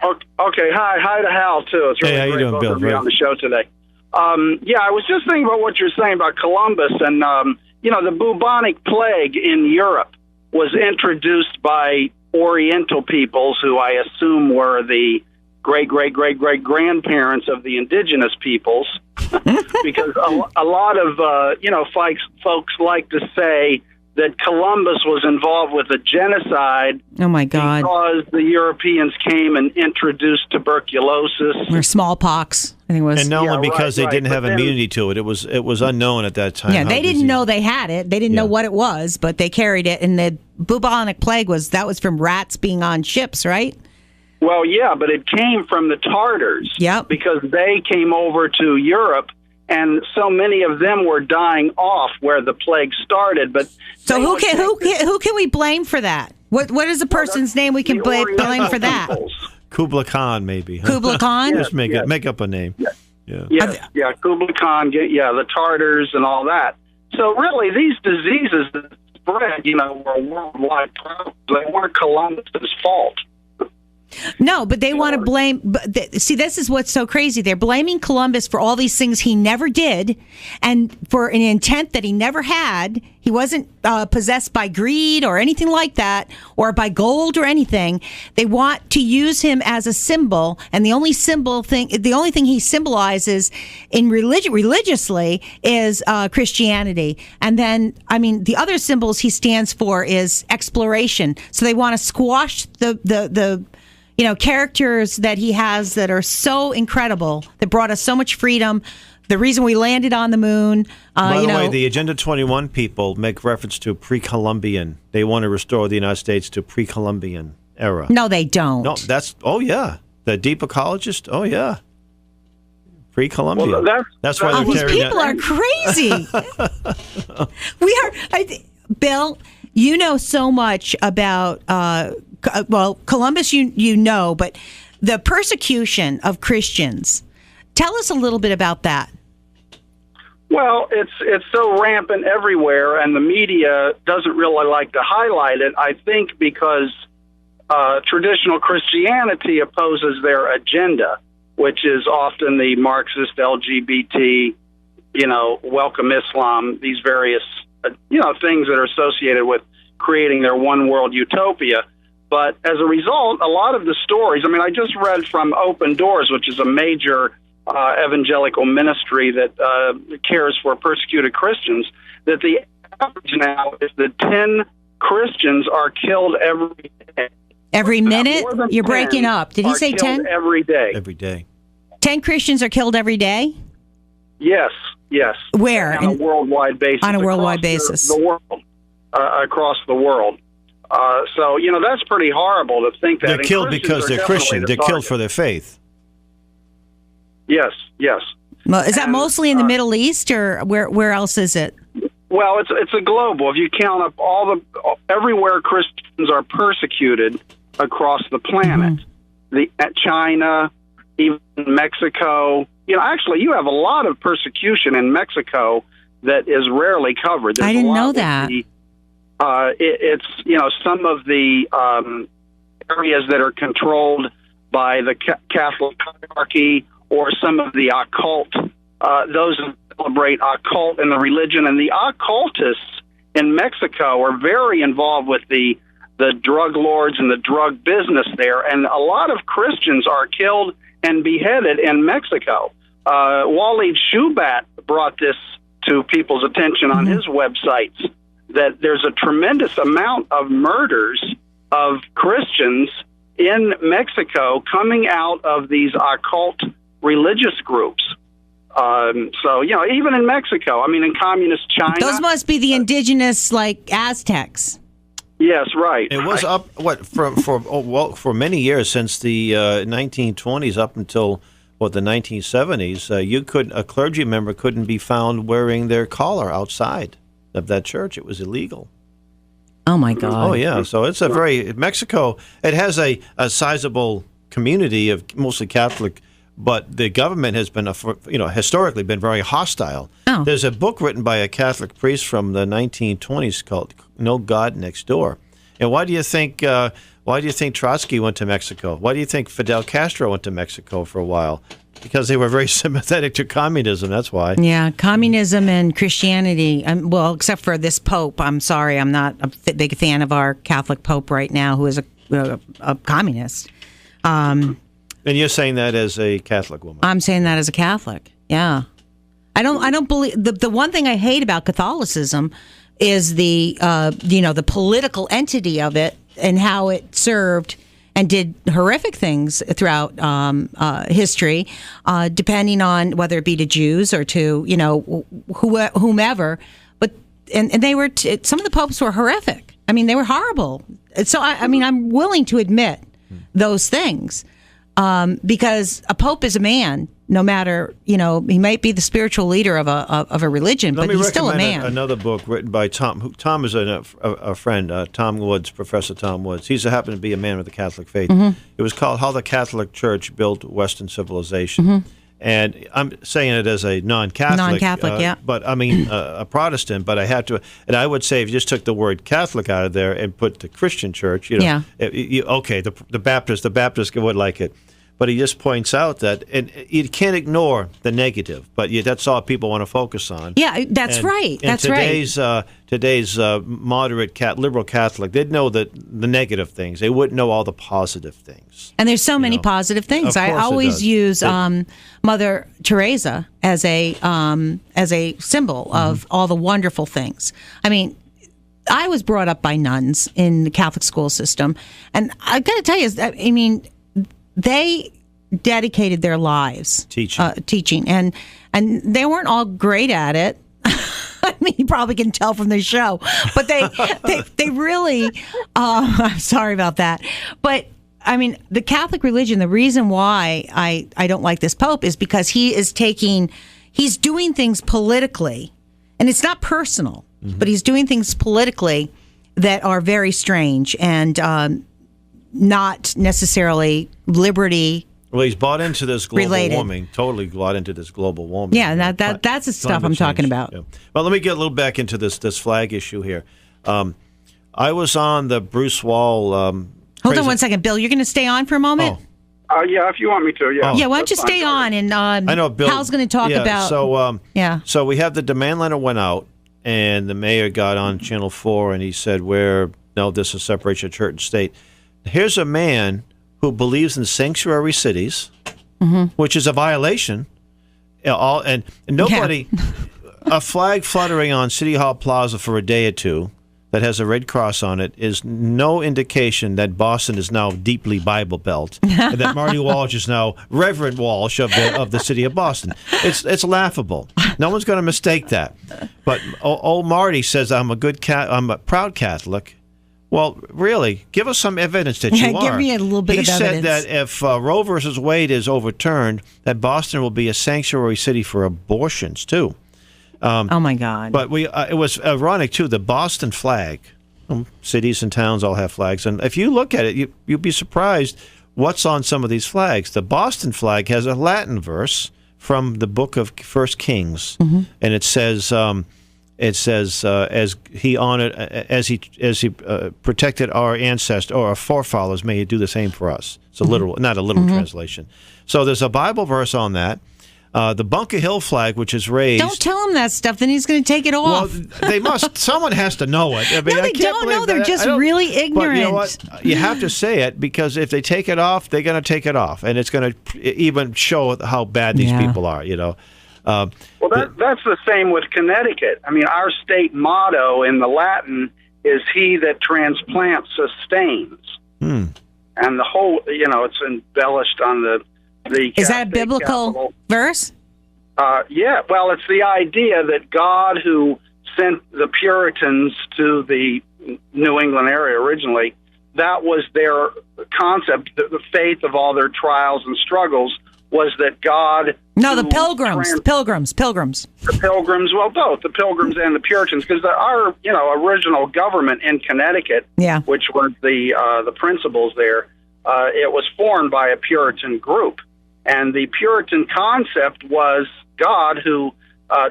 Okay. Hi to Hal too. It's really how you great doing, Bill? to be on the show today. Yeah, I was just thinking about what you're saying about Columbus, and the bubonic plague in Europe was introduced by Oriental peoples, who I assume were the great-great-great-great-grandparents of the indigenous peoples, because a lot of folks like to say that Columbus was involved with a genocide. Oh my God! Because the Europeans came and introduced tuberculosis or smallpox. I think it was, and not only because they didn't have then, immunity to it. It was unknown at that time. Yeah, they didn't know they had it. They didn't know what it was, but they carried it. And the bubonic plague was from rats being on ships, right? Well, yeah, but it came from the Tartars. Yep. Because they came over to Europe, and so many of them were dying off where the plague started. But so who can we blame for that? What is the person's name we can blame for that? Kubla Khan, maybe. Kubla Khan? Just make up a name. Yeah, Kubla Khan, the Tartars and all that. So really, these diseases that spread, were worldwide problems. They weren't Columbus's fault. No, but they want to blame. See, this is what's so crazy. They're blaming Columbus for all these things he never did, and for an intent that he never had. He wasn't possessed by greed or anything like that, or by gold or anything. They want to use him as a symbol, and the only thing he symbolizes in religiously is Christianity. And then, the other symbols he stands for is exploration. So they want to squash the characters that he has that are so incredible, that brought us so much freedom, the reason we landed on the moon. By the way, the Agenda 21 people make reference to pre-Columbian. They want to restore the United States to pre-Columbian era. No, they don't. No, the deep ecologist, pre-Columbian. Well, that's why these people are crazy. Bill, you know so much about Columbus, but the persecution of Christians. Tell us a little bit about that. Well, it's so rampant everywhere, and the media doesn't really like to highlight it, I think, because traditional Christianity opposes their agenda, which is often the Marxist, LGBT, welcome Islam, these various, things that are associated with creating their one world utopia. But as a result, a lot of the stories, I just read from Open Doors, which is a major evangelical ministry that cares for persecuted Christians, that the average now is that 10 Christians are killed every day. Every minute? You're breaking up. Did he say 10? Every day. Every day. 10 Christians are killed every day? Yes. Where? On a worldwide basis. On a worldwide basis. The world. Across the world. So, that's pretty horrible to think that. They're killed because they're Christian. They're killed for their faith. Yes. Well, is that mostly in the Middle East, or where else is it? Well, it's a global. If you count up everywhere Christians are persecuted across the planet, at China, even Mexico. Actually, you have a lot of persecution in Mexico that is rarely covered. There's I didn't know that. It's some of the areas that are controlled by the Catholic hierarchy or some of the occult. Those who celebrate occult and the religion, and the occultists in Mexico are very involved with the drug lords and the drug business there, and a lot of Christians are killed and beheaded in Mexico. Waleed Shoebat brought this to people's attention on his websites, that there's a tremendous amount of murders of Christians in Mexico coming out of these occult religious groups. So, even in Mexico, in communist China. Those must be the indigenous, like Aztecs. Yes, right. It was up for many years, since the 1920s up until the 1970s. A clergy member couldn't be found wearing their collar outside of that church. It was illegal. Oh my God! Oh yeah. So it's Mexico. It has a sizable community of mostly Catholic, but the government has been historically been very hostile. Oh. There's a book written by a Catholic priest from the 1920s called "No God Next Door." And why do you think Trotsky went to Mexico? Why do you think Fidel Castro went to Mexico for a while? Because they were very sympathetic to communism. That's why. Yeah, communism and Christianity. Well, except for this Pope. I'm sorry, I'm not a big fan of our Catholic Pope right now, who is a communist. And you're saying that as a Catholic woman? I'm saying that as a Catholic. Yeah, I don't believe the one thing I hate about Catholicism is the political entity of it and how it served and did horrific things throughout history, depending on whether it be to Jews or to whomever. But and they were some of the popes were horrific. They were horrible. So I'm willing to admit those things because a pope is a man. No matter, he might be the spiritual leader of a religion, but he's still a man. Another book written by Tom. Tom is a friend, Tom Woods, Professor Tom Woods. He's happened to be a man with the Catholic faith. It was called "How the Catholic Church Built Western Civilization." And I'm saying it as a non-Catholic. Yeah. But a Protestant. But I had to, and I would say if you just took the word Catholic out of there and put the Christian church, the Baptist would like it. But he just points out that, and you can't ignore the negative, but that's all people want to focus on. Yeah, that's right. Today's moderate liberal Catholic, they'd know the negative things. They wouldn't know all the positive things. And there's so many positive things. I always use Mother Teresa as a symbol of all the wonderful things. I was brought up by nuns in the Catholic school system, and I've got to tell you, they dedicated their lives teaching, and they weren't all great at it. You probably can tell from the show, but they really. I'm sorry about that, but the Catholic religion. The reason why I don't like this Pope is because he's doing things politically, and it's not personal, but he's doing things politically that are very strange and. Not necessily liberty. Well, he's bought into this global related. Warming. Totally bought into this global warming. Yeah, and that's the stuff I'm talking about. Yeah. Well, let me get a little back into this flag issue here. I was on the Bruce Wall. Hold on one second, Bill. You're going to stay on for a moment. Yeah, if you want me to. Yeah. Yeah. Why don't you stay on? And I know Bill. Hal's going to talk about. So So we have the demand letter went out, and the mayor got on Channel 4, and he said, this is separation of church and state. Here's a man who believes in sanctuary cities, which is a violation. And nobody, a flag fluttering on City Hall Plaza for a day or two that has a red cross on it is no indication that Boston is now deeply Bible Belt and that Marty Walsh is now Reverend Walsh of the city of Boston. It's laughable. No one's going to mistake that. But old Marty says I'm a proud Catholic. Well, really, give us some evidence that you are. Give me a little bit of evidence. He said that if Roe versus Wade is overturned, that Boston will be a sanctuary city for abortions, too. Oh my God! But it was ironic too. The Boston flag, cities and towns all have flags, and if you look at it, you'd be surprised what's on some of these flags. The Boston flag has a Latin verse from the book of First Kings, and it says, as he honored, as he protected our ancestors or our forefathers, may he do the same for us. It's a literal, not a literal translation. So there's a Bible verse on that. The Bunker Hill flag, which is raised. Don't tell him that stuff. Then he's going to take it off. Well, they must. Someone has to know it. I mean, no, they don't know. They're just really ignorant. But you know what? You have to say it, because if they take it off, they're going to take it off, and it's going to even show how bad these people are. You know. Well, that's the same with Connecticut. I mean, our state motto in the Latin is "He that transplants sustains," and the whole, it's embellished on the. Is that a biblical verse? Yeah. Well, it's the idea that God, who sent the Puritans to the New England area originally, that was their concept. The faith of all their trials and struggles was that God. No, the Pilgrims. Pilgrims. The Pilgrims. Well, both the Pilgrims and the Puritans, because our original government in Connecticut, which was the principles there, it was formed by a Puritan group. And the Puritan concept was God who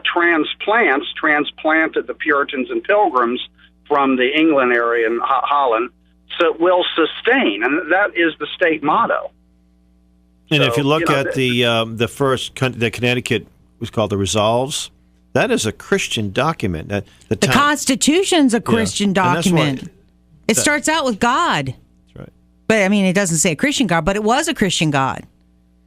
transplanted the Puritans and Pilgrims from the England area in Holland, so it will sustain. And that is the state motto. And if you look at the first, the Connecticut was called the Resolves, that is a Christian document. The Constitution's a Christian document. It starts out with God. That's right. But, I mean, it doesn't say a Christian God, but it was a Christian God.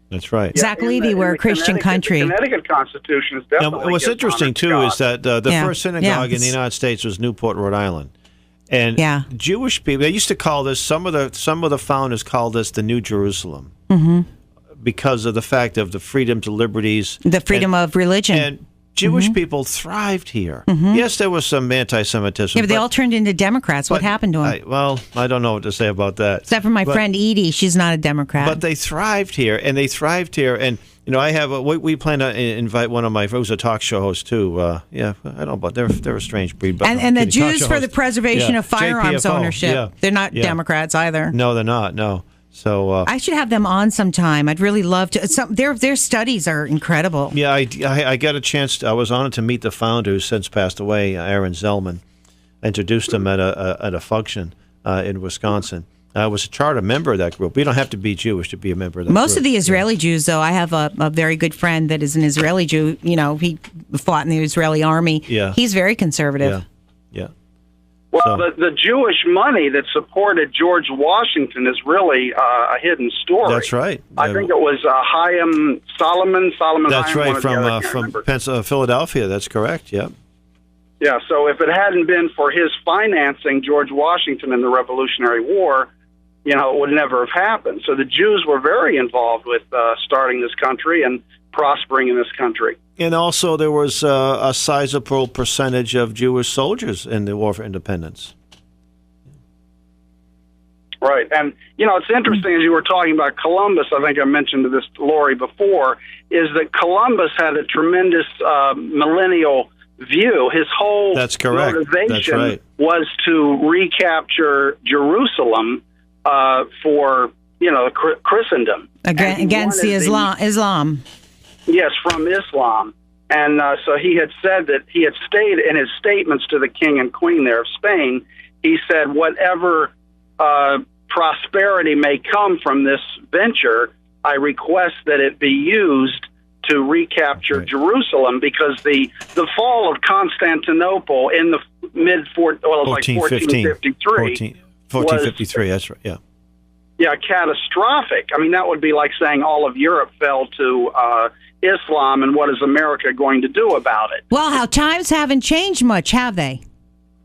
That's right. Zach Levy, we're a Christian country. The Connecticut Constitution is definitely. And what's interesting too is that the first synagogue in the United States was Newport, Rhode Island, and Jewish people. They used to call this. Some of the founders called this the New Jerusalem, because of the fact of the freedoms and liberties, the freedom of religion. And Jewish people thrived here. Yes, there was some anti-Semitism. Yeah, but they all turned into Democrats. What happened to them? I don't know what to say about that. Except for my friend Edie. She's not a Democrat. But they thrived here, and And, I have we plan to invite one of my, who's a talk show host, too. I don't know, but they're a strange breed. But and the Jews for the Preservation of Firearms JPFO. Ownership. Yeah. They're not Democrats either. No, they're not, no. So I should have them on sometime. I'd really love to. Their studies are incredible. Yeah, I got a chance. I was honored to meet the founder, who's since passed away, Aaron Zellman. I introduced him at a function in Wisconsin. I was a charter member of that group. You don't have to be Jewish to be a member of that group. Most of the Israeli Jews, though, I have a very good friend that is an Israeli Jew. He fought in the Israeli army. Yeah. He's very conservative. Yeah. Well, the Jewish money that supported George Washington is really a hidden story. That's right. I think it was Chaim Solomon. That's Chaim, right, from Philadelphia. That's correct. Yeah. Yeah. So if it hadn't been for his financing George Washington in the Revolutionary War, it would never have happened. So the Jews were very involved with starting this country and prospering in this country. And also there was a sizable percentage of Jewish soldiers in the War for Independence. Right. And, it's interesting, as you were talking about Columbus, I think I mentioned this to Lori before, is that Columbus had a tremendous millennial view. His whole motivation was to recapture Jerusalem for, Christendom. Against the Islam. Yes, from Islam. And so he had said that he had stated in his statements to the king and queen there of Spain, he said, whatever prosperity may come from this venture, I request that it be used to recapture Jerusalem, because the fall of Constantinople in the like 1453. 1453, that's right, yeah. Yeah, catastrophic. I mean, that would be like saying all of Europe fell to Islam, and what is America going to do about it? Well, how times haven't changed much, have they?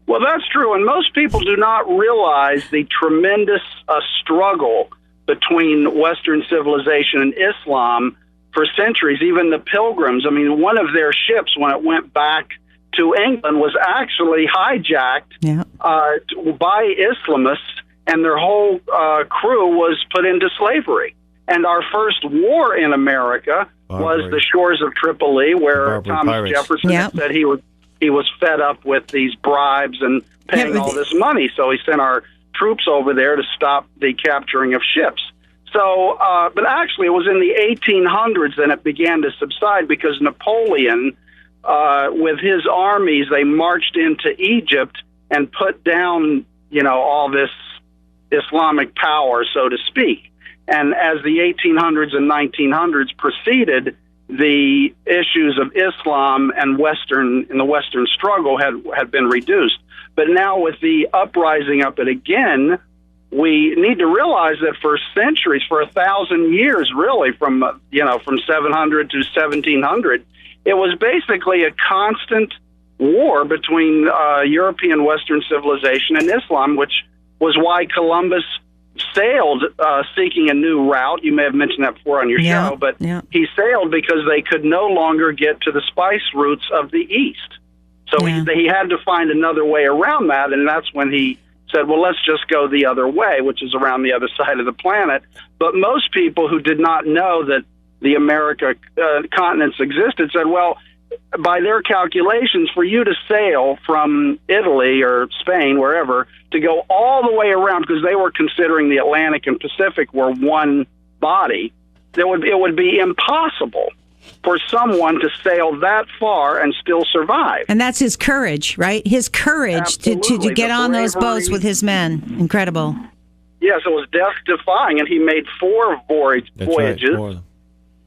Well, that's true, and most people do not realize the tremendous struggle between Western civilization and Islam for centuries. Even the Pilgrims, I mean, one of their ships, when it went back to England, was actually hijacked by Islamists, and their whole crew was put into slavery. And our first war in America was the shores of Tripoli, where Thomas pirates. Jefferson had said he was fed up with these bribes and paying all this money, so he sent our troops over there to stop the capturing of ships. So, but actually, it was in the 1800s that it began to subside because Napoleon, with his armies, they marched into Egypt and put down, all this Islamic power, so to speak. And as the 1800s and 1900s proceeded, the issues of Islam and the Western struggle had been reduced. But now with the uprising up it again, we need to realize that for centuries, for 1,000 years, really, from 700 to 1700, it was basically a constant war between European Western civilization and Islam, which was why Columbus sailed seeking a new route. You may have mentioned that before on your show, but he sailed because they could no longer get to the spice routes of the East. So he had to find another way around that, and that's when he said, well, let's just go the other way, which is around the other side of the planet. But most people who did not know that the America continents existed said, well, by their calculations, for you to sail from Italy or Spain, wherever, to go all the way around, because they were considering the Atlantic and Pacific were one body, it would be impossible for someone to sail that far and still survive. And that's his courage, right? His courage to get on those boats with his men. Incredible. Yes, it was death-defying, and he made 4 voyages.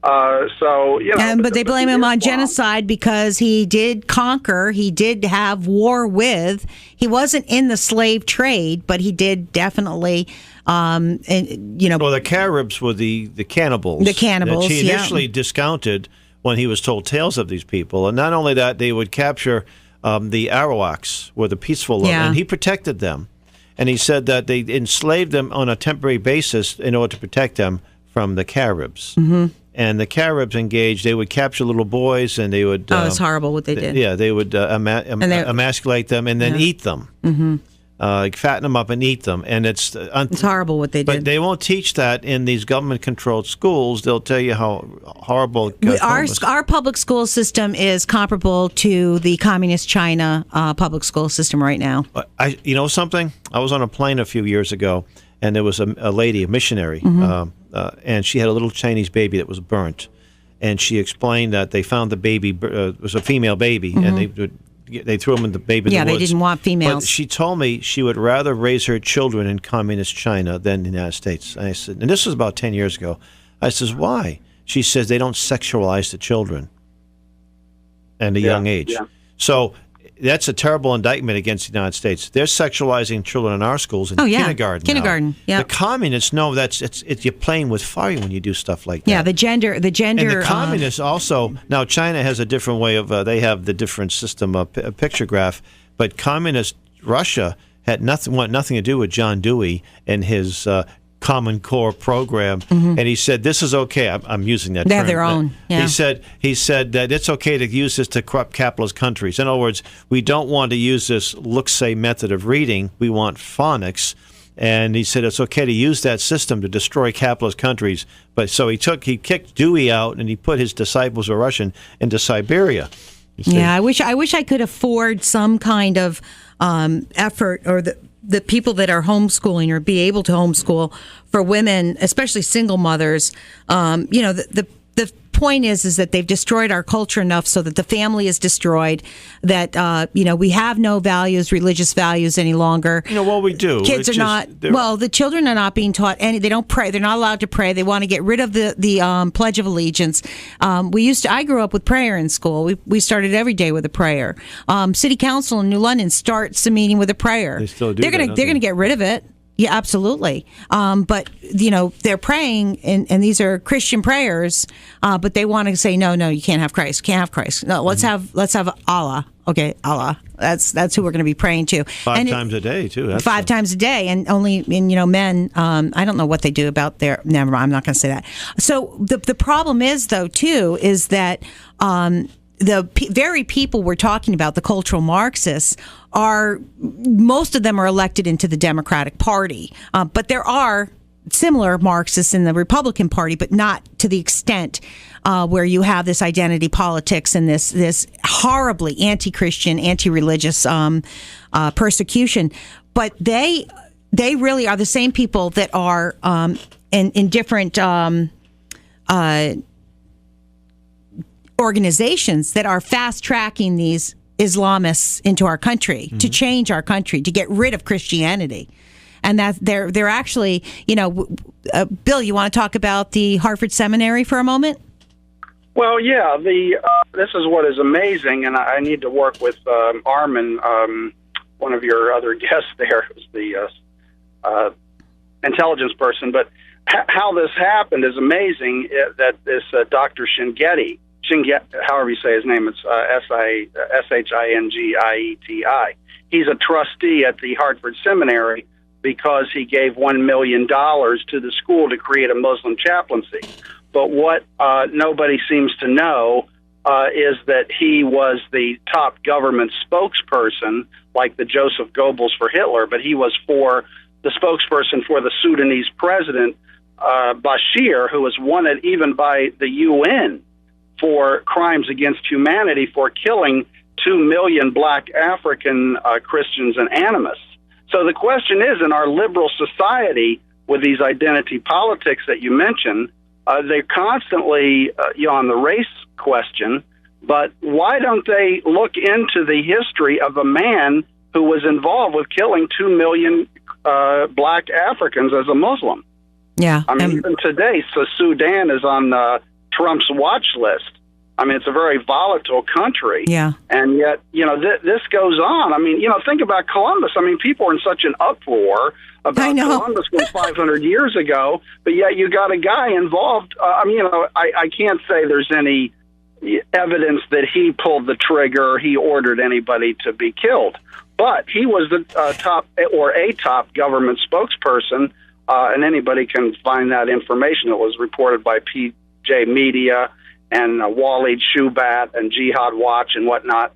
Right, but they blame him on genocide because he did conquer, he did have war with. He wasn't in the slave trade, but he did definitely. Well, the Caribs were the cannibals. The cannibals, that he initially discounted when he was told tales of these people, and not only that, they would capture the Arawaks, were the peaceful, and he protected them, and he said that they enslaved them on a temporary basis in order to protect them from the Caribs. Mm-hmm. And the Caribs engaged. They would capture little boys, and they would. It's horrible what they did. Yeah, they would emasculate them and then eat them, fatten them up and eat them. And it's horrible what they did. But they won't teach that in these government-controlled schools. They'll tell you how horrible. Our public school system is comparable to the communist China public school system right now. Something? I was on a plane a few years ago, and there was a lady, a missionary. And she had a little Chinese baby that was burnt, and she explained that they found the baby was a female baby, and they threw him in the baby. Yeah, in the they woods. didn't want females. But she told me she would rather raise her children in communist China than in the United States. And I said, and this was about 10 years ago. I says, why? She says they don't sexualize the children at a young age. Yeah. So that's a terrible indictment against the United States. They're sexualizing children in our schools in kindergarten. Kindergarten, yeah. The communists know it's you're playing with fire when you do stuff like that. Yeah, the gender. And the communists also, now China has a different way of, they have the different system of picture graph, but communist Russia had nothing to do with John Dewey and his Common Core program, and he said this is okay. I'm using that. They term. have their own. Yeah. He said that it's okay to use this to corrupt capitalist countries. In other words, we don't want to use this look-say method of reading. We want phonics, and he said it's okay to use that system to destroy capitalist countries. But so he kicked Dewey out, and he put his disciples, who are Russian, into Siberia. Yeah, I wish I could afford some kind of effort, or the people that are homeschooling or be able to homeschool for women, especially single mothers. The point is that they've destroyed our culture enough so that the family is destroyed, that we have no values, religious values any longer. Well, we do. Kids are not. Well, the children are not being taught any. They don't pray. They're not allowed to pray. They want to get rid of the Pledge of Allegiance. I grew up with prayer in school. We started every day with a prayer. City Council in New London starts the meeting with a prayer. They still do. They're going to get rid of it. Yeah, absolutely. But they're praying, and these are Christian prayers. But they want to say, no, you can't have Christ. Can't have Christ. No, let's have Allah. Okay, Allah. That's who we're going to be praying to. Five times a day too. That's 5 times a day, and only men. I don't know what they do about their. Never mind. I'm not going to say that. So the problem is though too is that. The very people we're talking about, the cultural Marxists, most of them are elected into the Democratic Party. But there are similar Marxists in the Republican Party, but not to the extent where you have this identity politics and this horribly anti-Christian, anti-religious persecution. But they really are the same people that are in different organizations that are fast-tracking these Islamists into our country, to change our country, to get rid of Christianity. And that they're actually, Bill, you want to talk about the Harvard Seminary for a moment? Well, yeah, this is what is amazing, and I need to work with Armin, one of your other guests there, who's the intelligence person. But how this happened is amazing, that this Dr. Shingieti, however you say his name, it's Shingieti. He's a trustee at the Harvard Seminary because he gave $1 million to the school to create a Muslim chaplaincy. But what nobody seems to know is that he was the top government spokesperson, like the Joseph Goebbels for Hitler, but he was the spokesperson for the Sudanese president, Bashir, who was wanted even by the UN for crimes against humanity for killing 2 million black African Christians and animists. So the question is, in our liberal society, with these identity politics that you mentioned, they're constantly on the race question, but why don't they look into the history of a man who was involved with killing 2 million black Africans as a Muslim? Yeah. I mean, even today, so Sudan is on Trump's watch list. I mean, it's a very volatile country. Yeah. And yet, this goes on. I mean, think about Columbus. I mean, people are in such an uproar about Columbus from 500 years ago, but yet you got a guy involved. I can't say there's any evidence that he pulled the trigger or he ordered anybody to be killed, but he was the top government spokesperson, and anybody can find that information. It was reported by PJ Media and Waleed Shubat and Jihad Watch and whatnot.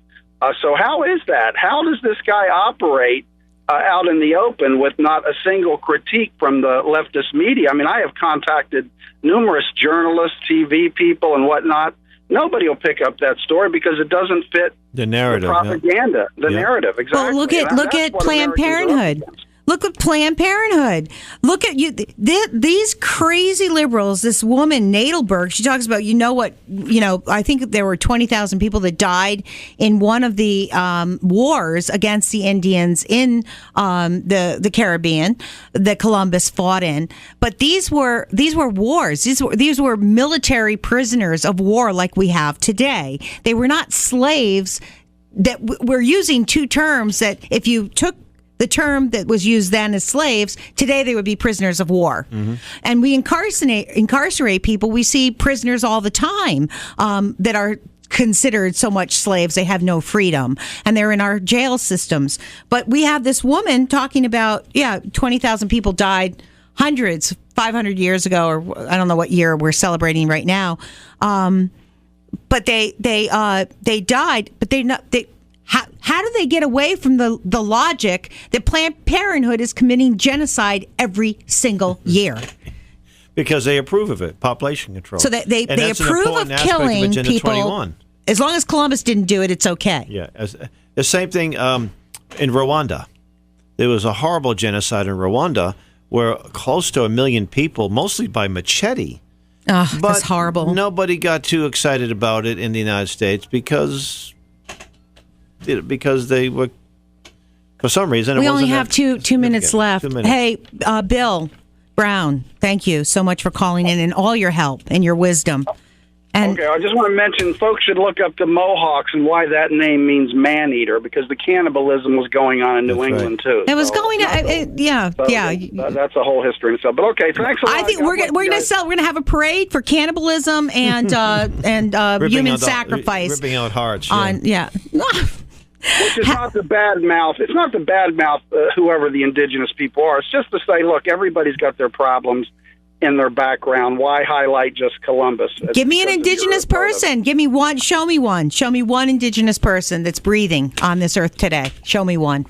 So how is that? How does this guy operate out in the open with not a single critique from the leftist media? I mean, I have contacted numerous journalists, TV people, and whatnot. Nobody will pick up that story because it doesn't fit the narrative, the propaganda, the narrative. Exactly. Well, look at Planned Parenthood. Look at Planned Parenthood. Look at these crazy liberals. This woman, Nadelberg, she talks about, I think there were 20,000 people that died in one of the wars against the Indians in the Caribbean that Columbus fought in. But these were wars. These were military prisoners of war like we have today. They were not slaves. That we're using two terms that if you took the term that was used then as slaves, today they would be prisoners of war. Mm-hmm. And we incarcerate people. We see prisoners all the time that are considered so much slaves they have no freedom, and they're in our jail systems. But we have this woman talking about 20,000 people died, hundreds 500 years ago, or I don't know what year we're celebrating right now. But they died, but how do they get away from the logic that Planned Parenthood is committing genocide every single year? Because they approve of it, population control. So they approve of killing people. 21. As long as Columbus didn't do it, it's okay. Yeah. The same thing in Rwanda. There was a horrible genocide in Rwanda where close to 1 million people, mostly by machete. Oh, that's horrible. Nobody got too excited about it in the United States because they were, for some reason, we only have two minutes left. 2 minutes. Hey, Bill Brown, thank you so much for calling in and all your help and your wisdom. And okay, I just want to mention, folks should look up the Mohawks and why that name means man-eater, because the cannibalism was going on in New England, too. It was going on, yeah. That's a whole history in itself. But okay, thanks a lot. I think we're going to have a parade for cannibalism and human sacrifice. Ripping out hearts. Which is not the bad mouth. It's not the bad mouth, whoever the indigenous people are. It's just to say, look, everybody's got their problems in their background. Why highlight just Columbus? Give me an indigenous person. Give me one. Show me one. Show me one indigenous person that's breathing on this earth today. Show me one.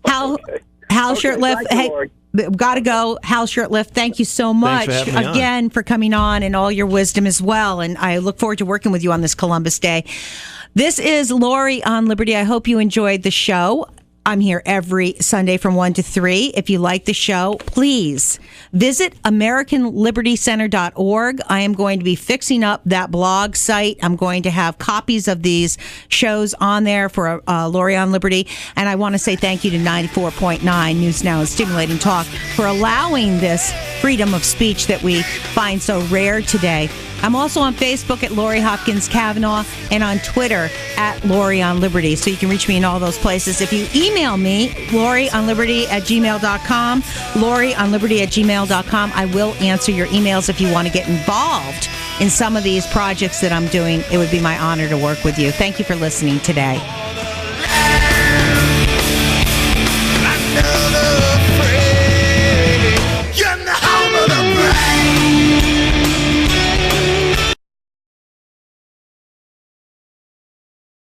Hal Shurtleff. Hey, Got to go. Hal Shurtleff, thank you so much Thanks for having me again for coming on and all your wisdom as well. And I look forward to working with you on this Columbus Day. This is Lori on Liberty. I hope you enjoyed the show. I'm here every Sunday from 1 to 3. If you like the show, please visit AmericanLibertyCenter.org. I am going to be fixing up that blog site. I'm going to have copies of these shows on there for Lori on Liberty. And I want to say thank you to 94.9 News Now and Stimulating Talk for allowing this freedom of speech that we find so rare today. I'm also on Facebook at Lori Hopkins-Cavanaugh and on Twitter at Lori on Liberty. So you can reach me in all those places. If you email me, LoriOnLiberty@gmail.com, LoriOnLiberty@gmail.com, I will answer your emails if you want to get involved in some of these projects that I'm doing. It would be my honor to work with you. Thank you for listening today.